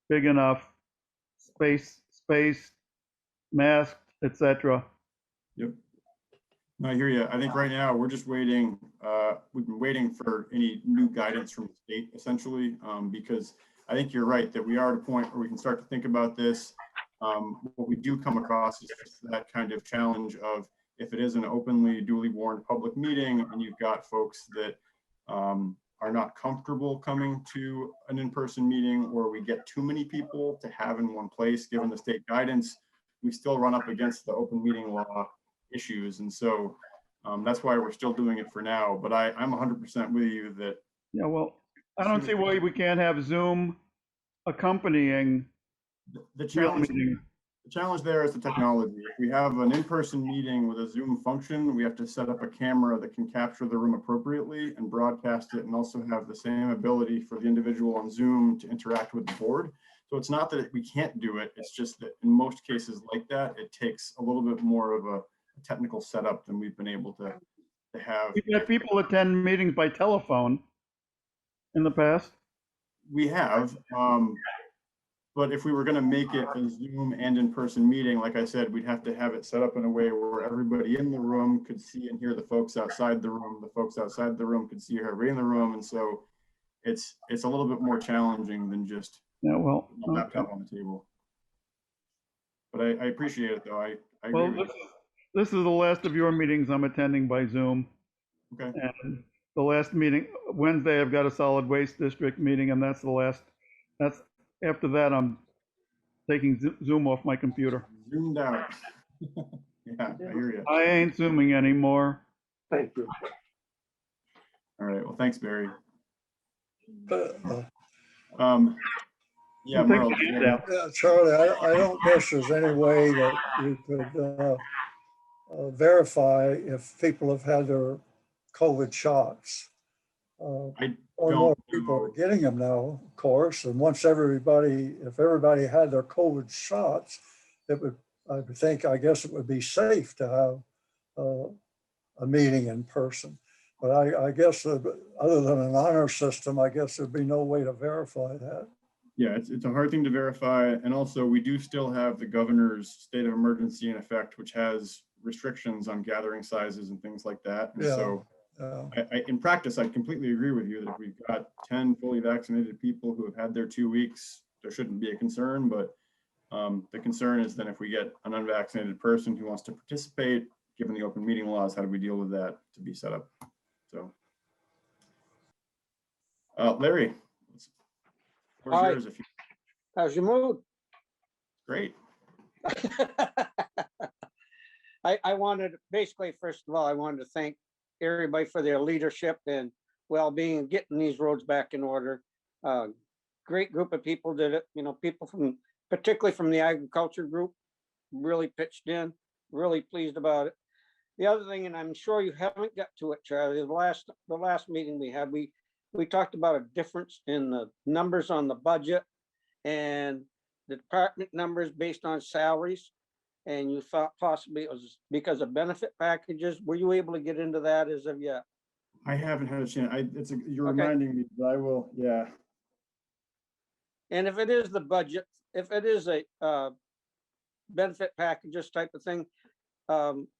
big enough, space, masked, etc. Yep. I hear you. I think right now we're just waiting. We've been waiting for any new guidance from the state, essentially, because I think you're right that we are at a point where we can start to think about this. What we do come across is just that kind of challenge of if it is an openly, duly warned public meeting and you've got folks that are not comfortable coming to an in-person meeting, or we get too many people to have in one place, given the state guidance, we still run up against the open meeting law issues. And so that's why we're still doing it for now. But I'm 100% with you that. Yeah, well, I don't see why we can't have Zoom accompanying the challenge. meeting. The challenge there is the technology. If we have an in-person meeting with a Zoom function, we have to set up a camera that can capture the room appropriately and broadcast it, and also have the same ability for the individual on Zoom to interact with the board. So it's not that we can't do it. It's just that in most cases like that, it takes a little bit more of a technical setup than we've been able to have. We've had people attend meetings by telephone in the past. We have, but if we were going to make it a Zoom and in-person meeting, like I said, we'd have to have it set up in a way where everybody in the room could see and hear the folks outside the room. The folks outside the room could see everybody in the room, and so it's a little bit more challenging than just a laptop on the table. But I appreciate it, though. I agree. Well, this is the last of your meetings I'm attending by Zoom. Okay. And the last meeting, Wednesday, I've got a solid waste district meeting, and that's the last. After that, I'm taking Zoom off my computer. Zoomed out. Yeah, I hear you. I ain't Zooming anymore. Thank you. All right. Well, thanks, Barry. Yeah, Thank Merle. you, Dan. Yeah, Charlie, I don't guess there's any way that you could verify if people have had their COVID shots. I More and don't more people are know. getting them now, of course, and once if everybody had their COVID shots, it would, I would think, I guess it would be safe to have a meeting in person. But I guess other than an honor system, I guess there'd be no way to verify that. Yeah, it's a hard thing to verify. And also we do still have the governor's state of emergency in effect, which has restrictions on gathering sizes and things like that. And Yeah. so in practice, I completely agree with you that if we've got 10 fully vaccinated people who have had their 2 weeks, there shouldn't be a concern. But the concern is then if we get an unvaccinated person who wants to participate, given the open meeting laws, how do we deal with that to be set up? So, Larry, where's Hi. yours? If you, How's your mood? great. I wanted, basically, first of all, I wanted to thank everybody for their leadership and well-being and getting these roads back in order. Great group of people did it, people particularly from the agriculture group, really pitched in, really pleased about it. The other thing, and I'm sure you haven't got to it, Charlie, the last meeting we had, we talked about a difference in the numbers on the budget and the department numbers based on salaries. And you thought possibly it was because of benefit packages. Were you able to get into that as of yet? I haven't had a chance. You're Okay. reminding me, but I will. Yeah. And if it is the budget, if it is a benefit packages type of thing,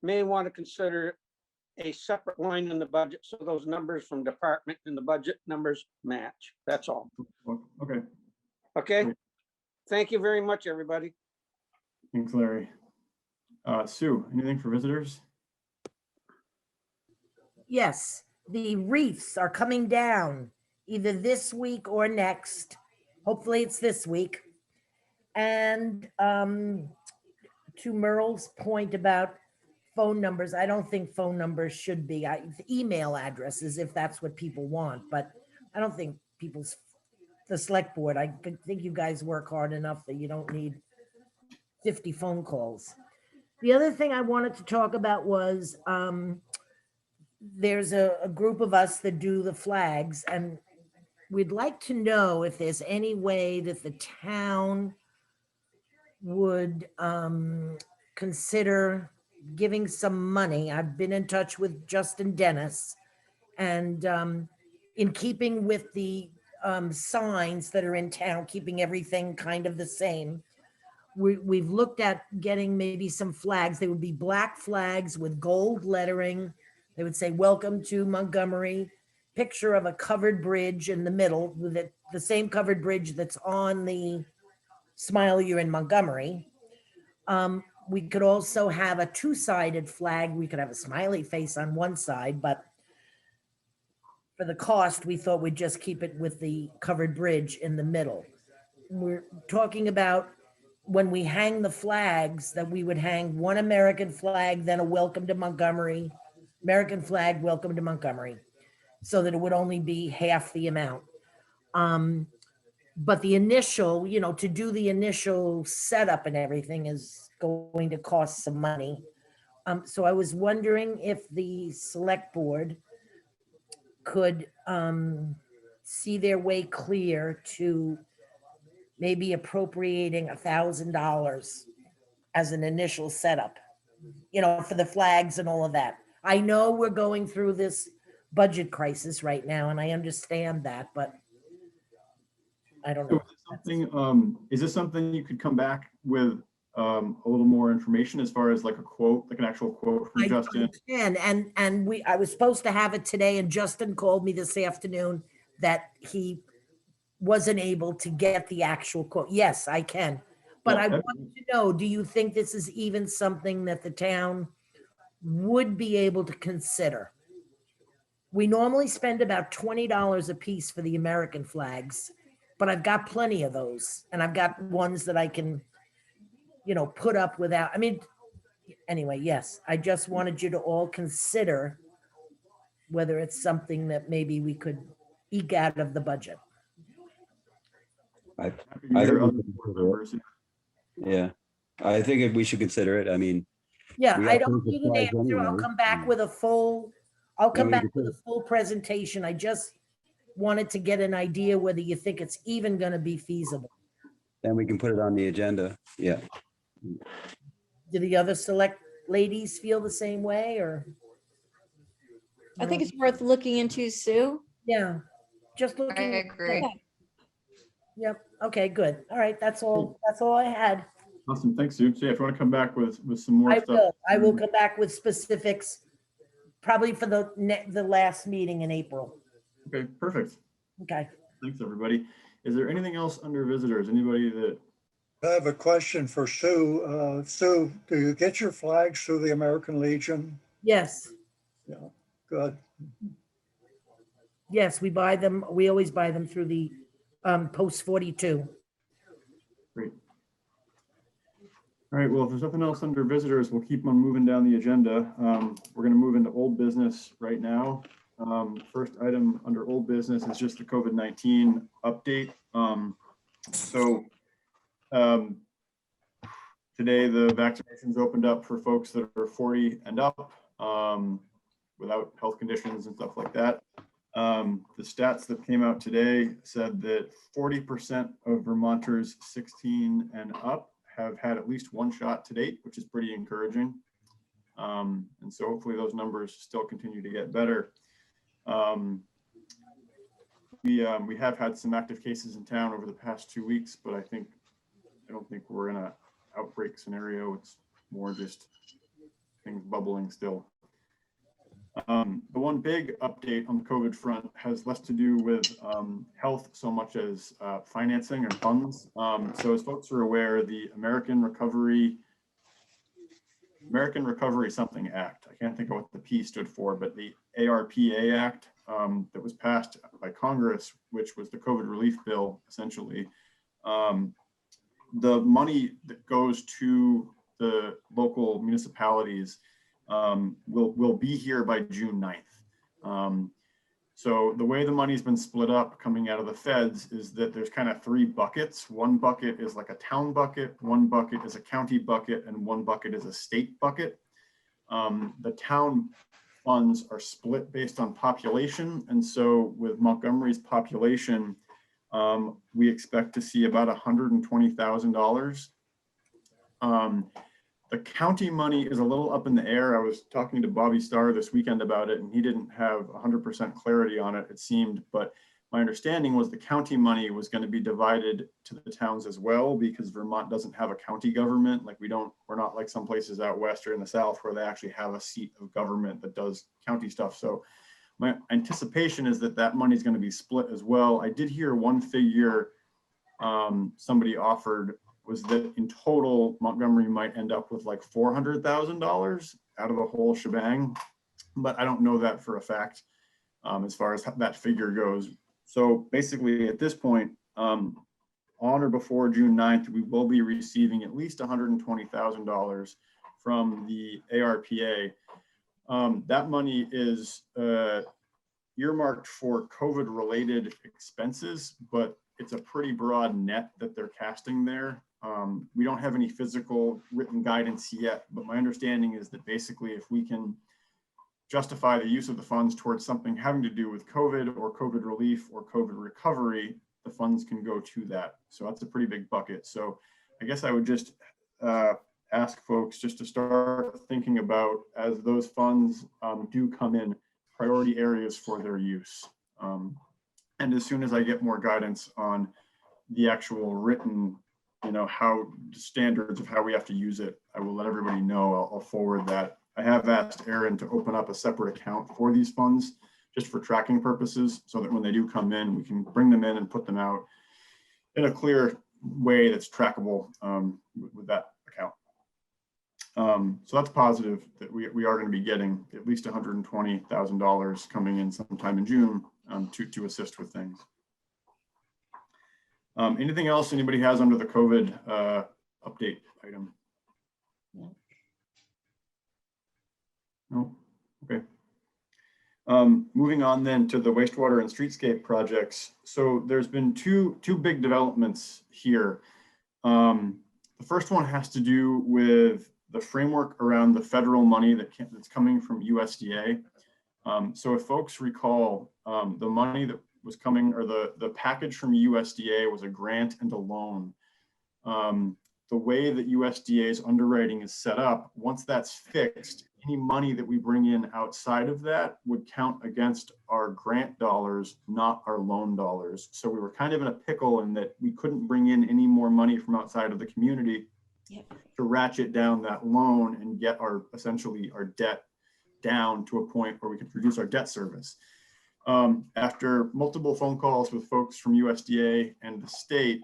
may want to consider a separate line in the budget so those numbers from department and the budget numbers match. That's all. Okay. Okay. Great. Thank you very much, everybody. Thanks, Larry. Sue, anything for visitors? Yes, the wreaths are coming down either this week or next. Hopefully it's this week. And to Merle's point about phone numbers, I don't think phone numbers should be email addresses if that's what people want, but I don't think the select board, I think you guys work hard enough that you don't need 50 phone calls. The other thing I wanted to talk about was there's a group of us that do the flags, and we'd like to know if there's any way that the town would consider giving some money. I've been in touch with Justin Dennis, and in keeping with the signs that are in town, keeping everything kind of the same, we've looked at getting maybe some flags. They would be black flags with gold lettering. They would say, "Welcome to Montgomery," picture of a covered bridge in the middle with the same covered bridge that's on the Smile You're in Montgomery. We could also have a two-sided flag. We could have a smiley face on one side, but for the cost, we thought we'd just keep it with the covered bridge in the middle. We're talking about when we hang the flags, that we would hang one American flag, then a welcome to Montgomery, American flag, welcome to Montgomery, so that it would only be half the amount. But the initial, to do the initial setup and everything is going to cost some money. So I was wondering if the select board could see their way clear to maybe appropriating $1,000 as an initial setup, for the flags and all of that. I know we're going through this budget crisis right now, and I understand that, but I don't know. Is this something you could come back with a little more information as far as like a quote, like an actual quote from Justin? I was supposed to have it today, and Justin called me this afternoon that he wasn't able to get the actual quote. Yes, I can. But I want to know, do you think this is even something that the town would be able to consider? We normally spend about $20 a piece for the American flags, but I've got plenty of those, and I've got ones that I can, put up without, anyway, yes, I just wanted you to all consider whether it's something that maybe we could eke out of the budget. I think we should consider it. Yeah, I think we should consider it. Yeah, We I got don't those need an slides answer. I'll anyway. come back with a full, I'll Then come we back can with put a full presentation. I just wanted to get an idea whether you think it's even going to be feasible. Then we can put it on the agenda. Yeah. Do the other select ladies feel the same way or? I think it's worth looking into, Sue. Yeah, just I looking. agree. Yep. Okay, good. All right. That's all I had. Awesome, thanks, Sue. So yeah, if you want to come back with some more I stuff. will. I will come back with specifics, probably for the last meeting in April. Okay, perfect. Okay. Thanks, everybody. Is there anything else under visitors? Anybody that, I have a question for Sue. Sue, do you get your flags through the American Legion? Yes. Yeah, good. Yes, we buy them. We always buy them through the Post 42. great. All right, well, if there's nothing else under visitors, we'll keep on moving down the agenda. We're going to move into old business right now. First item under old business is just the COVID-19 update. Today the vaccinations opened up for folks that are 40 and up without health conditions and stuff like that. The stats that came out today said that 40% of Vermonters 16 and up have had at least one shot to date, which is pretty encouraging. And so hopefully those numbers still continue to get better. We have had some active cases in town over the past 2 weeks, but I don't think we're in an outbreak scenario. It's more just things bubbling still. The one big update on the COVID front has less to do with health so much as financing and funds. So as folks are aware, the American Recovery Something Act, I can't think of what the P stood for, but the ARPA Act that was passed by Congress, which was the COVID relief bill, essentially. The money that goes to the local municipalities will be here by June 9th. So the way the money's been split up coming out of the feds is that there's kind of 3 buckets. One bucket is like a town bucket, one bucket is a county bucket, and one bucket is a state bucket. The town funds are split based on population. And so with Montgomery's population, we expect to see about $120,000. The county money is a little up in the air. I was talking to Bobby Starr this weekend about it, and he didn't have 100% clarity on it, it seemed. But my understanding was the county money was going to be divided to the towns as well, because Vermont doesn't have a county government. Like we're not like some places out west or in the south where they actually have a seat of government that does county stuff. So my anticipation is that that money is going to be split as well. I did hear one figure somebody offered was that in total, Montgomery might end up with like $400,000 out of the whole shebang, but I don't know that for a fact as far as that figure goes. So basically at this point, on or before June 9th, we will be receiving at least $120,000 from the ARPA. That money is earmarked for COVID-related expenses, but it's a pretty broad net that they're casting there. We don't have any physical written guidance yet, but my understanding is that basically if we can justify the use of the funds towards something having to do with COVID or COVID relief or COVID recovery, the funds can go to that. So that's a pretty big bucket. So I guess I would just ask folks just to start thinking about, as those funds do come in, priority areas for their use. And as soon as I get more guidance on the actual written, how standards of how we have to use it, I will let everybody know. I'll forward that. I have asked Aaron to open up a separate account for these funds just for tracking purposes, so that when they do come in, we can bring them in and put them out in a clear way that's trackable with that account. So that's positive that we are going to be getting at least $120,000 coming in sometime in June to assist with things. Anything else anybody has under the COVID update item? No? Okay. Moving on then to the wastewater and streetscape projects. So there's been two big developments here. The first one has to do with the framework around the federal money that's coming from USDA. So if folks recall, the money that was coming, or the package from USDA, was a grant and a loan. The way that USDA's underwriting is set up, once that's fixed, any money that we bring in outside of that would count against our grant dollars, not our loan dollars. So we were kind of in a pickle in that we couldn't bring in any more money from outside of the community to ratchet down that loan and get essentially our debt down to a point where we could reduce our debt service. After multiple phone calls with folks from USDA and the state,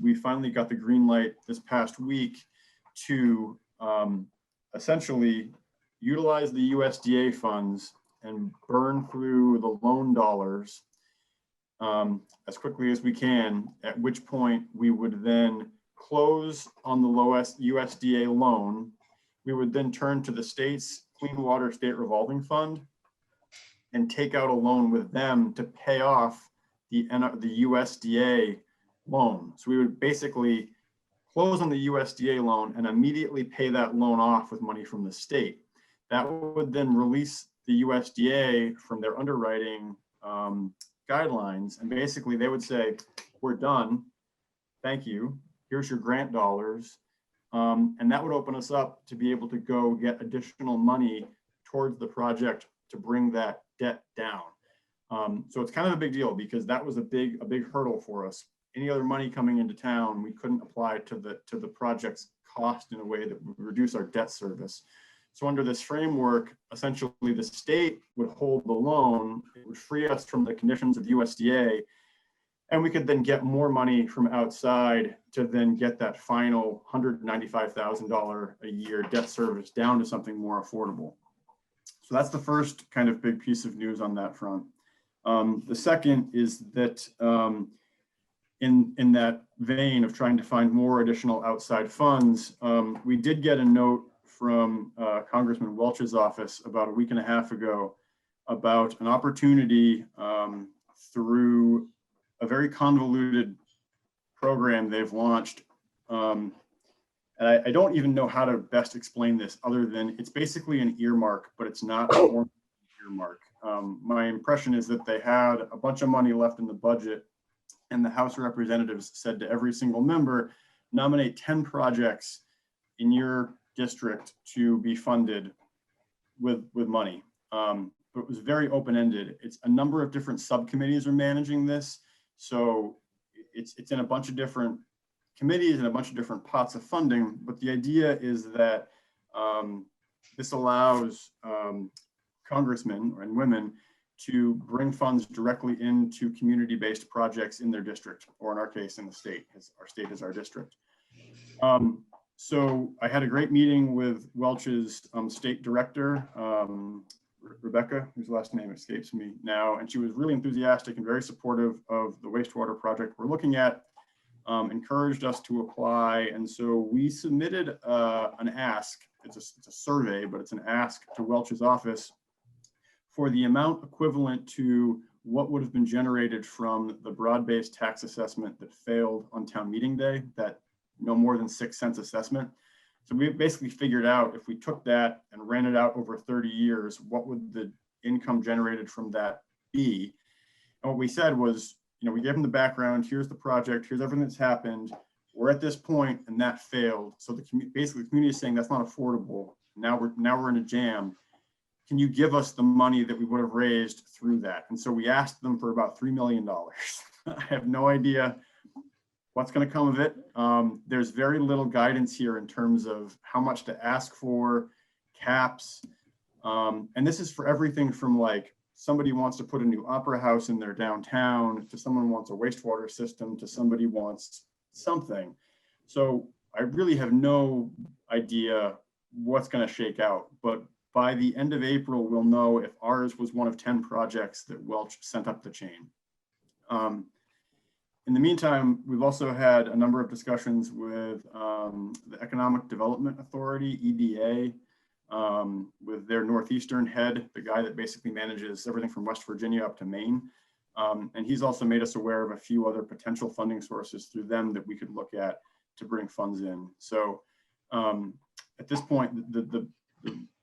we finally got the green light this past week to essentially utilize the USDA funds and burn through the loan dollars as quickly as we can, at which point we would then close on the lowest USDA loan. We would then turn to the state's Clean Water State Revolving Fund and take out a loan with them to pay off the USDA loan. So we would basically close on the USDA loan and immediately pay that loan off with money from the state. That would then release the USDA from their underwriting guidelines. And basically they would say, we're done. Thank you. Here's your grant dollars. And that would open us up to be able to go get additional money towards the project to bring that debt down. So it's kind of a big deal because that was a big hurdle for us. Any other money coming into town, we couldn't apply to the project's cost in a way that would reduce our debt service. So under this framework, essentially the state would hold the loan, it would free us from the conditions of USDA, and we could then get more money from outside to then get that final $195,000 a year debt service down to something more affordable. So that's the first kind of big piece of news on that front. The second is that in that vein of trying to find more additional outside funds, we did get a note from Congressman Welch's office about a week and a half ago about an opportunity through a very convoluted program they've launched. And I don't even know how to best explain this other than it's basically an earmark, but it's not a formal earmark. My impression is that they had a bunch of money left in the budget and the House of Representatives said to every single member, nominate 10 projects in your district to be funded with money. But it was very open-ended. It's a number of different subcommittees are managing this. So it's in a bunch of different committees and a bunch of different pots of funding. But the idea is that this allows congressmen and women to bring funds directly into community-based projects in their district, or in our case, in the state, as our state is our district. So I had a great meeting with Welch's state director, Rebecca, whose last name escapes me now, and she was really enthusiastic and very supportive of the wastewater project we're looking at, encouraged us to apply. And so we submitted an ask, it's a survey, but it's an ask to Welch's office for the amount equivalent to what would have been generated from the broad-based tax assessment that failed on town meeting day, that no more than 6 cents assessment. So we basically figured out if we took that and ran it out over 30 years, what would the income generated from that be? And what we said was, we gave them the background, here's the project, here's everything that's happened. We're at this point and that failed. So basically the community is saying that's not affordable. Now we're in a jam. Can you give us the money that we would have raised through that? And so we asked them for about $3 million. I have no idea what's going to come of it. There's very little guidance here in terms of how much to ask for, caps. And this is for everything from like somebody wants to put a new opera house in their downtown, to someone wants a wastewater system, to somebody wants something. So I really have no idea what's going to shake out. But by the end of April, we'll know if ours was one of 10 projects that Welch sent up the chain. In the meantime, we've also had a number of discussions with the Economic Development Authority, EDA, with their Northeastern head, the guy that basically manages everything from West Virginia up to Maine. And he's also made us aware of a few other potential funding sources through them that we could look at to bring funds in. So at this point, the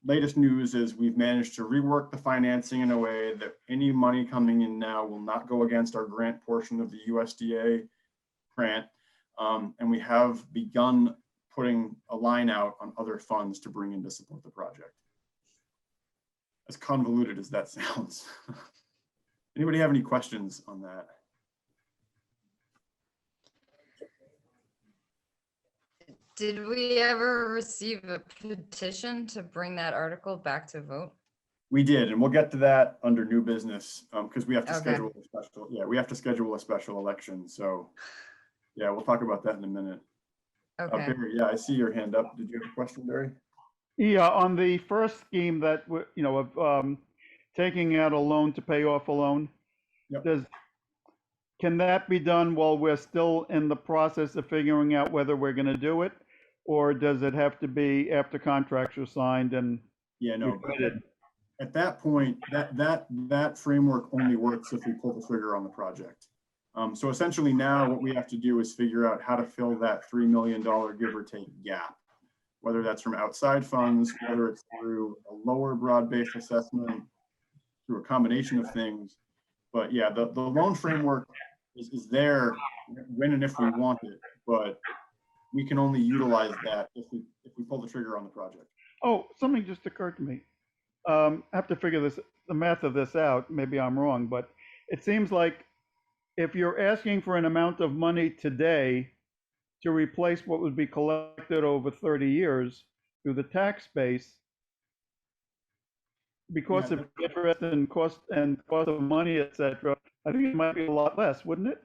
latest news is we've managed to rework the financing in a way that any money coming in now will not go against our grant portion of the USDA grant. And we have begun putting a line out on other funds to bring in to support the project. As convoluted as that sounds. Anybody have any questions on that? Did we ever receive a petition to bring that article back to vote? We did, and we'll get to that under new business, because we have to Okay. schedule a special, we have to schedule a special election. So yeah, we'll talk about that in a minute. Okay. Barry, yeah, I see your hand up. Did you have a question, Barry? Yeah, on the first scheme that, of taking out a loan to pay off a loan, Yep. can that be done while we're still in the process of figuring out whether we're going to do it? Or does it have to be after contracts are signed and Yeah, no, we've committed? at that point, that framework only works if we pull the trigger on the project. So essentially now what we have to do is figure out how to fill that $3 million give or take gap, whether that's from outside funds, whether it's through a lower broad-based assessment, through a combination of things. But yeah, the loan framework is there when and if we want it, but we can only utilize that if we pull the trigger on the project. Oh, something just occurred to me. I have to figure the math of this out. Maybe I'm wrong, but it seems like if you're asking for an amount of money today to replace what would be collected over 30 years through the tax base, because of interest and cost of money, etc., I think it might be a lot less, wouldn't it?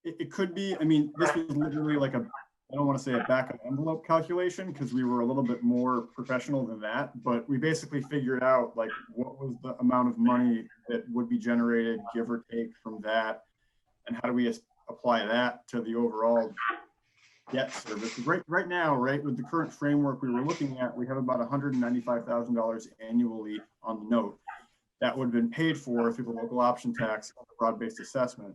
It could be. I mean, this was literally like I don't want to say a back of envelope calculation because we were a little bit more professional than that, but we basically figured out like what was the amount of money that would be generated, give or take, from that, and how do we apply that to the overall debt service. Right now, with the current framework we were looking at, we have about $195,000 annually on the note that would have been paid for through the local option tax on the broad-based assessment.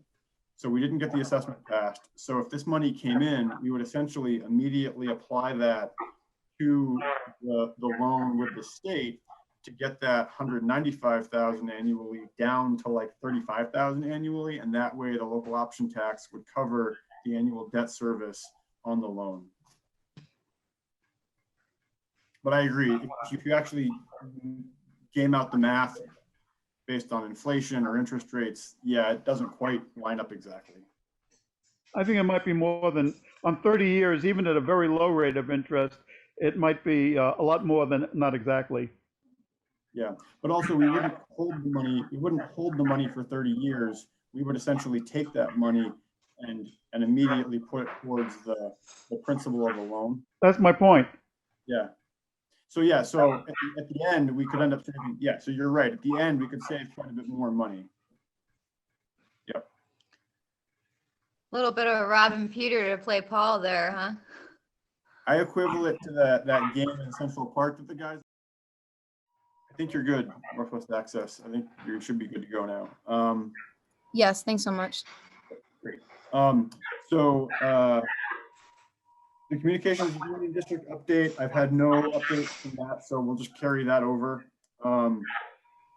So we didn't get the assessment passed. So if this money came in, we would essentially immediately apply that to the loan with the state to get that $195,000 annually down to like $35,000 annually. And that way the local option tax would cover the annual debt service on the loan. But I agree, if you actually game out the math based on inflation or interest rates, yeah, it doesn't quite line up exactly. I think it might be more than, on 30 years, even at a very low rate of interest, it might be a lot more than, not exactly. Yeah, but also we wouldn't hold the money. We wouldn't hold the money for 30 years. We would essentially take that money and immediately put it towards the principal of the loan. That's my point. Yeah. So yeah, so at the end we could end up saving. Yeah, so you're right. At the end we could save quite a bit more money. Yep. A little bit of Robin Peter to play Paul there, huh? I equivalent to that game in Central Park that the guys. I think you're good, Northwest Access. I think you should be good to go now. Yes, thanks so much. Great. The Communications Union District update, I've had no updates from that, so we'll just carry that over. And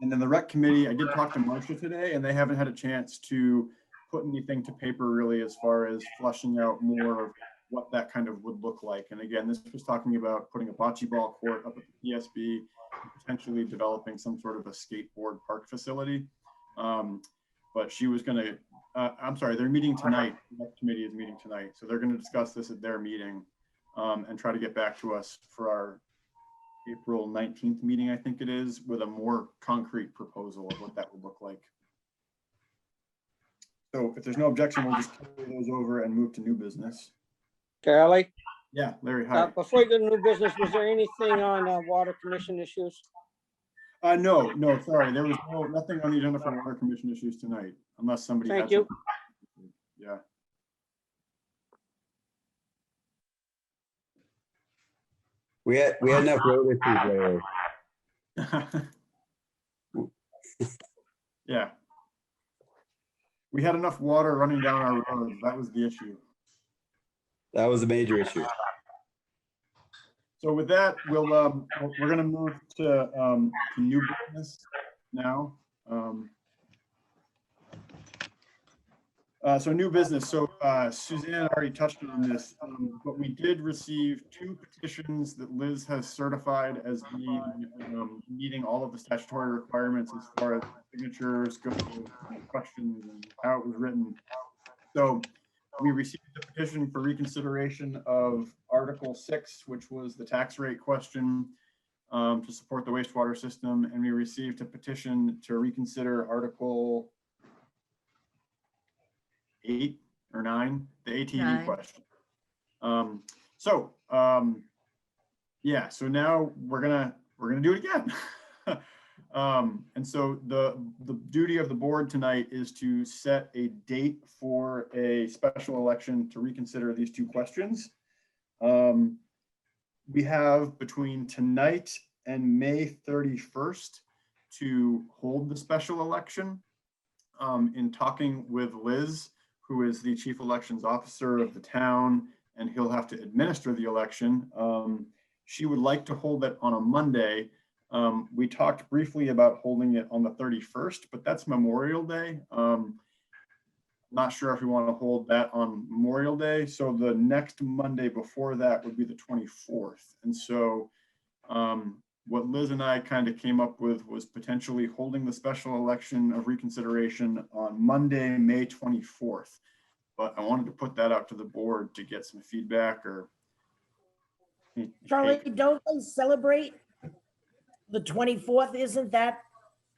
then the Rec Committee, I did talk to Marcia today, and they haven't had a chance to put anything to paper really as far as fleshing out more of what that kind of would look like. And again, this was talking about putting a bocce ball court up at the PSB, potentially developing some sort of a skateboard park facility. But she was going to, I'm sorry, they're meeting tonight. The committee is meeting tonight. So they're going to discuss this at their meeting and try to get back to us for our April 19th meeting, I think it is, with a more concrete proposal of what that would look like. So if there's no objection, we'll just carry those over and move to new business. Charlie? Yeah, Larry, hi. Before you go to new business, was there anything on water commission issues? No, sorry. There was nothing on the agenda for water commission issues tonight, unless somebody. Thank you. Yeah. We had enough road issues there. Yeah. We had enough water running down our roads. That was the issue. That was a major issue. So with that, we're gonna move to new business now. So new business. So Suzanne already touched on this, but we did receive 2 petitions that Liz has certified as being meeting all of the statutory requirements as far as signatures go, and questions, and how it was written. So we received a petition for reconsideration of Article 6, which was the tax rate question to support the wastewater system, and we received a petition to reconsider Article 8 or 9, the ATV 9. question. Yeah, so now we're gonna do it again. And so the duty of the board tonight is to set a date for a special election to reconsider these 2 questions. We have between tonight and May 31st to hold the special election. In talking with Liz, who is the chief elections officer of the town, and he'll have to administer the election. She would like to hold it on a Monday. We talked briefly about holding it on the 31st, but that's Memorial Day. Not sure if we want to hold that on Memorial Day. So the next Monday before that would be the 24th. And so what Liz and I kind of came up with was potentially holding the special election of reconsideration on Monday, May 24th. But I wanted to put that out to the board to get some feedback or. Charlie, don't they celebrate the 24th? Isn't that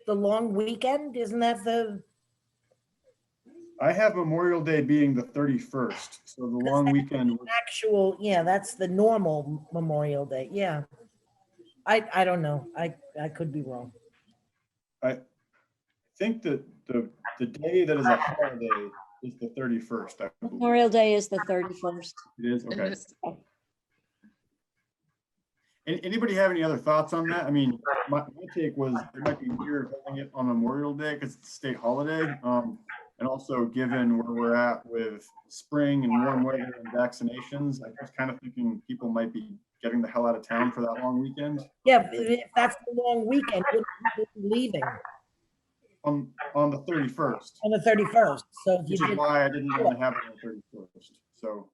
the long weekend? Isn't that the? I have Memorial Day being the 31st, so the long weekend. Actual, yeah, that's the normal Memorial Day, yeah. I don't know, I could be wrong. I think that the day that is a holiday is the 31st. I believe. Memorial Day is the 31st. It is, okay. Anybody have any other thoughts on that? I mean, my take was it might be weird holding it on Memorial Day because it's a state holiday. And also given where we're at with spring and warm weather and vaccinations, I was kind of thinking people might be getting the hell out of town for that long weekend. Yeah, if that's the long weekend, wouldn't people be leaving On the 31st. on the 31st? So if you Which is did, why I didn't want to have it on the 31st. So.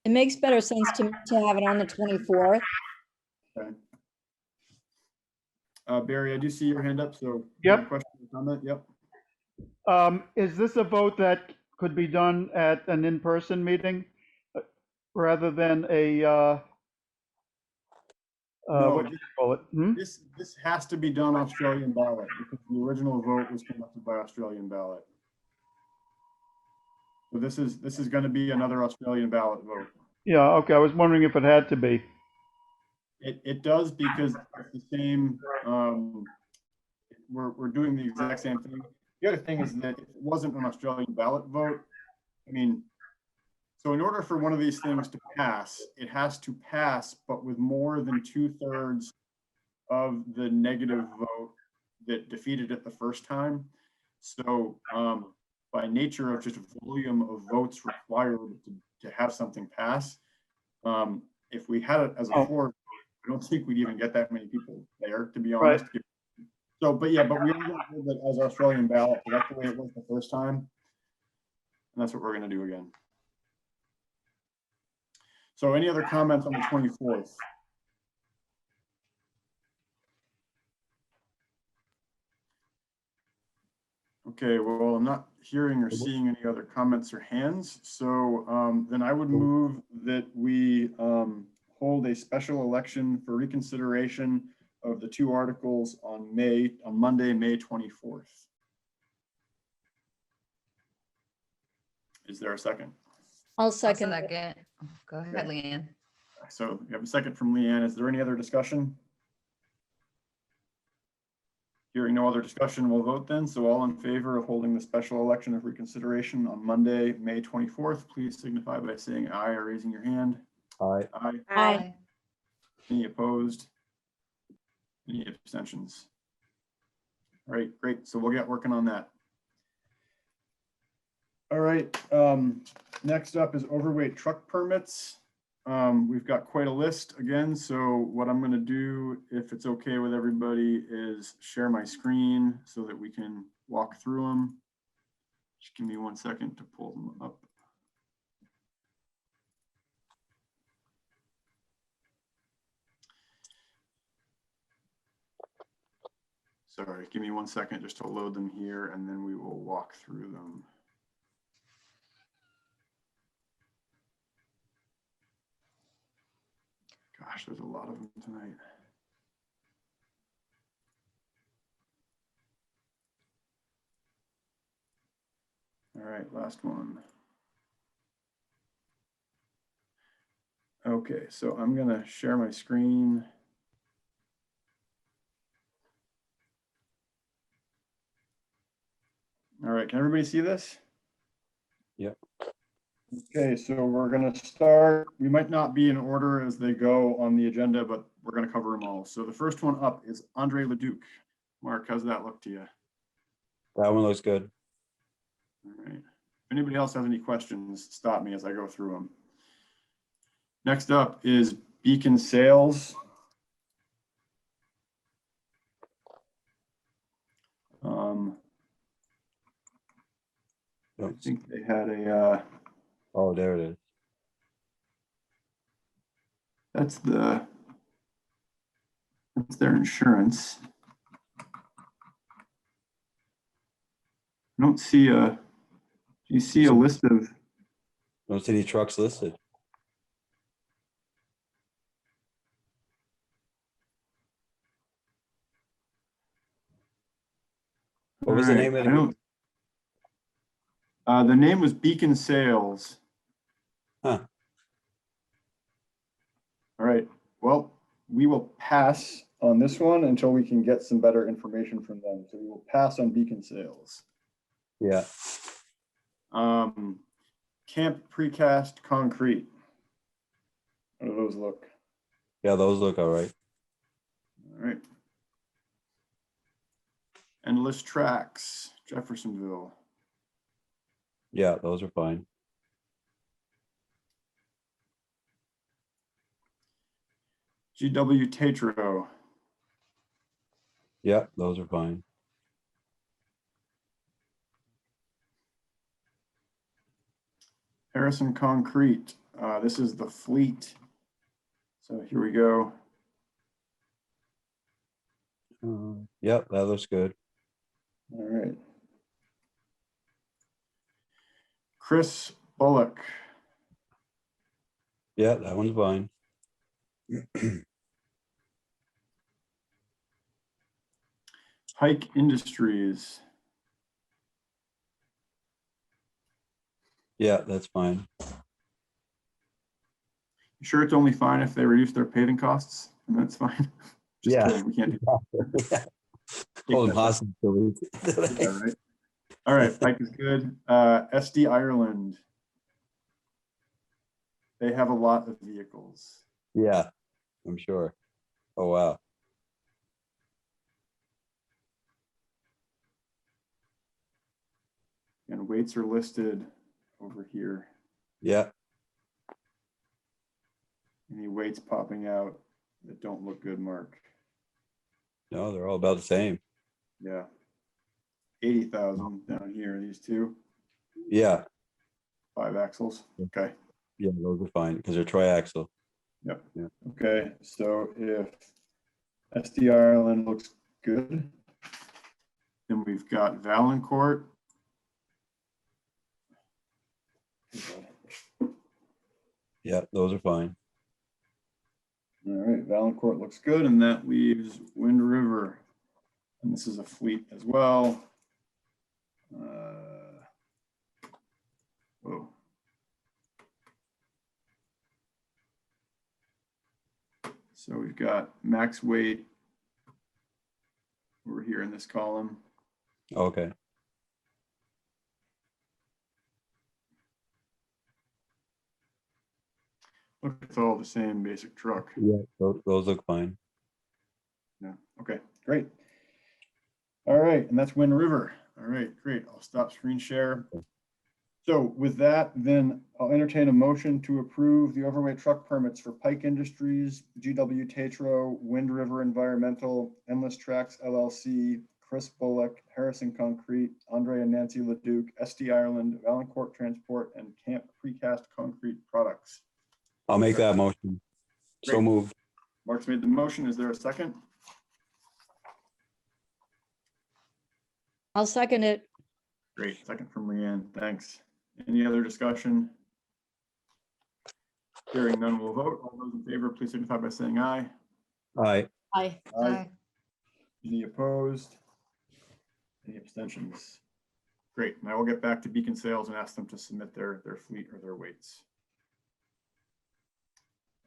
It makes better sense to me to have it on the 24th. Okay. Barry, I do see your hand up, so. Yep. Question or comment? Yep. Is this a vote that could be done at an in-person meeting rather than a, No, what do you call it? Hmm? This has to be done Australian ballot because the original vote was conducted by Australian ballot. So this is going to be another Australian ballot vote. Yeah, okay, I was wondering if it had to be. It does because it's the same, we're doing the exact same thing. The other thing is that if it wasn't an Australian ballot vote, I mean, so in order for one of these things to pass, it has to pass, but with more than 2/3 of the negative vote that defeated it the first time. So by nature of just volume of votes required to have something pass, if we had it as a floor, I don't think we'd even get that many people there, to be honest. Right. So, but yeah, but we only hold it as Australian ballot. So that's the way it was the first time. And that's what we're going to do again. So any other comments on the 24th? Okay, well, I'm not hearing or seeing any other comments or hands. So then I would move that we hold a special election for reconsideration of the 2 articles on Monday, May 24th. Is there a second? I'll second. Go ahead, Leanne. So we have a second from Leanne. Is there any other discussion? Hearing no other discussion, we'll vote then. So all in favor of holding the special election of reconsideration on Monday, May 24th, please signify by saying aye or raising your hand. Aye. Aye. Aye. Any opposed? Any abstentions? All right, great. So we'll get working on that. All right, next up is overweight truck permits. we've got quite a list again. So what I'm going to do, if it's okay with everybody, is share my screen so that we can walk through them. Just give me 1 second to pull them up. Sorry, give me 1 second just to load them here, and then we will walk through them. Gosh, there's a lot of them tonight. All right, last one. Okay, so I'm gonna share my screen. All right, can everybody see this? Yep. Okay, so we're gonna start. We might not be in order as they go on the agenda, but we're gonna cover them all. So the first one up is Andre Leduc. Mark, how's that look to you? That one looks good. All right. If anybody else has any questions, stop me as I go through them. Next up is Beacon Sales. I think they had a, Oh, there it is. that's their insurance. I don't see do you see a list of? Don't see any trucks listed. What was the name of it? The name was Beacon Sales. Huh. All right. Well, we will pass on this one until we can get some better information from them. So we will pass on Beacon Sales. Yeah. Camp Precast Concrete. How do those look? Yeah, those look all right. All right. Endless Tracks, Jeffersonville. Yeah, those are fine. GW Tatro. Yeah, those are fine. Harrison Concrete. This is the fleet. So here we go. Yep, that looks good. All right. Chris Bullock. Yeah, that one's fine. Pike Industries. Yeah, that's fine. You sure it's only fine if they reduce their paving costs? And that's fine. Just Yeah. kidding. We can't do that. Hold them hostage. Yeah, right. All right, Pike is good. SD Ireland. They have a lot of vehicles. Yeah, I'm sure. Oh, wow. And weights are listed over here. Yeah. Any weights popping out that don't look good, Mark? No, they're all about the same. Yeah. 80,000 down here, these two. Yeah. 5 axles. Okay. Yeah, those are fine because they're triaxle. Yep. Yeah. Okay. So if SD Ireland looks good, then we've got Valancourt. Yeah, those are fine. All right, Valancourt looks good, and that leaves Wind River. And this is a fleet as well. Whoa. So we've got max weight over here in this column. Okay. Look, it's all the same basic truck. Yeah, those look fine. Yeah. Okay, great. All right, and that's Wind River. All right, great. I'll stop screen share. So with that, then I'll entertain a motion to approve the overweight truck permits for Pike Industries, GW Tatro, Wind River Environmental, Endless Tracks LLC, Chris Bullock, Harrison Concrete, Andre and Nancy Leduc, SD Ireland, Valancourt Transport, and Camp Precast Concrete Products. I'll make that motion. So Great. moved. Mark's made the motion. Is there a second? I'll second it. Great. Second from Leanne. Thanks. Any other discussion? Hearing none, we'll vote. All those in favor, please signify by saying aye. Aye. Aye. Aye. Any opposed? Any abstentions? Great. And I will get back to Beacon Sales and ask them to submit their fleet or their weights.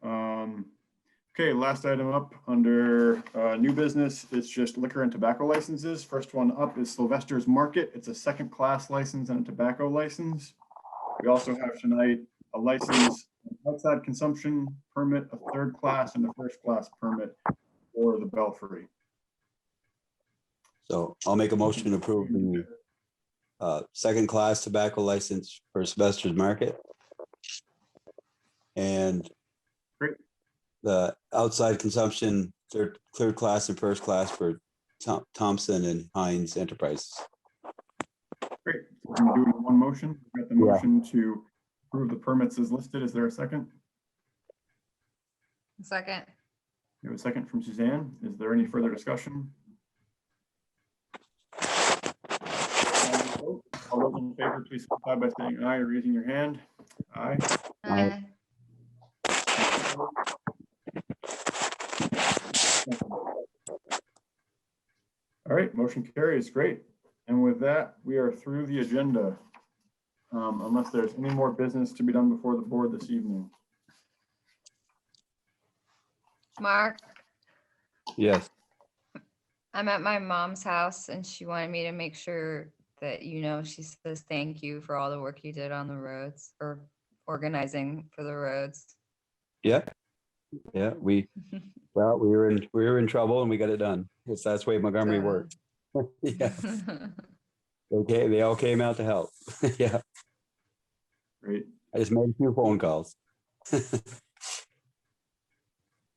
Okay, last item up under new business, it's just liquor and tobacco licenses. First one up is Sylvester's Market. It's a second class license and a tobacco license. We also have tonight a license, outside consumption permit, a third class and a first class permit for the Belfry. So I'll make a motion to approve the second class tobacco license for Sylvester's Market. And Great. The outside consumption third class and first class for Thompson and Hines Enterprises. Great. So we're going to do it in one motion. We've got the motion to approve the permits as listed. Is there a second? Second. We have a second from Suzanne. Is there any further discussion? All those in favor, please signify by saying aye or raising your hand. Aye. Aye. All right, motion carries. Great. And with that, we are through the agenda. Unless there's any more business to be done before the board this evening. Mark, Yes. I'm at my mom's house and she wanted me to make sure that, she says thank you for all the work you did on the roads or organizing for the roads. Yeah. Yeah. We were in trouble and we got it done. That's the way Montgomery works. Yeah. Okay. They all came out to help. Yeah. Great. I just made a few phone calls.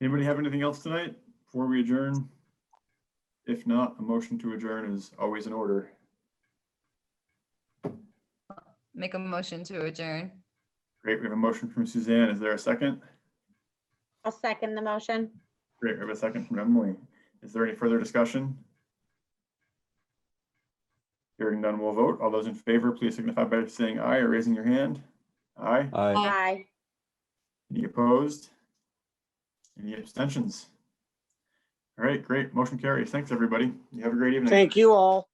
Anybody have anything else tonight before we adjourn? If not, a motion to adjourn is always in order. Make a motion to adjourn. Great. We have a motion from Suzanne. Is there a second? I'll second the motion. Great. We have a second from Emily. Is there any further discussion? Hearing none, we'll vote. All those in favor, please signify by saying aye or raising your hand. Aye. Aye. Aye. Any opposed? Any abstentions? All right, great. Motion carries. Thanks, everybody. You have a great evening. Thank you all.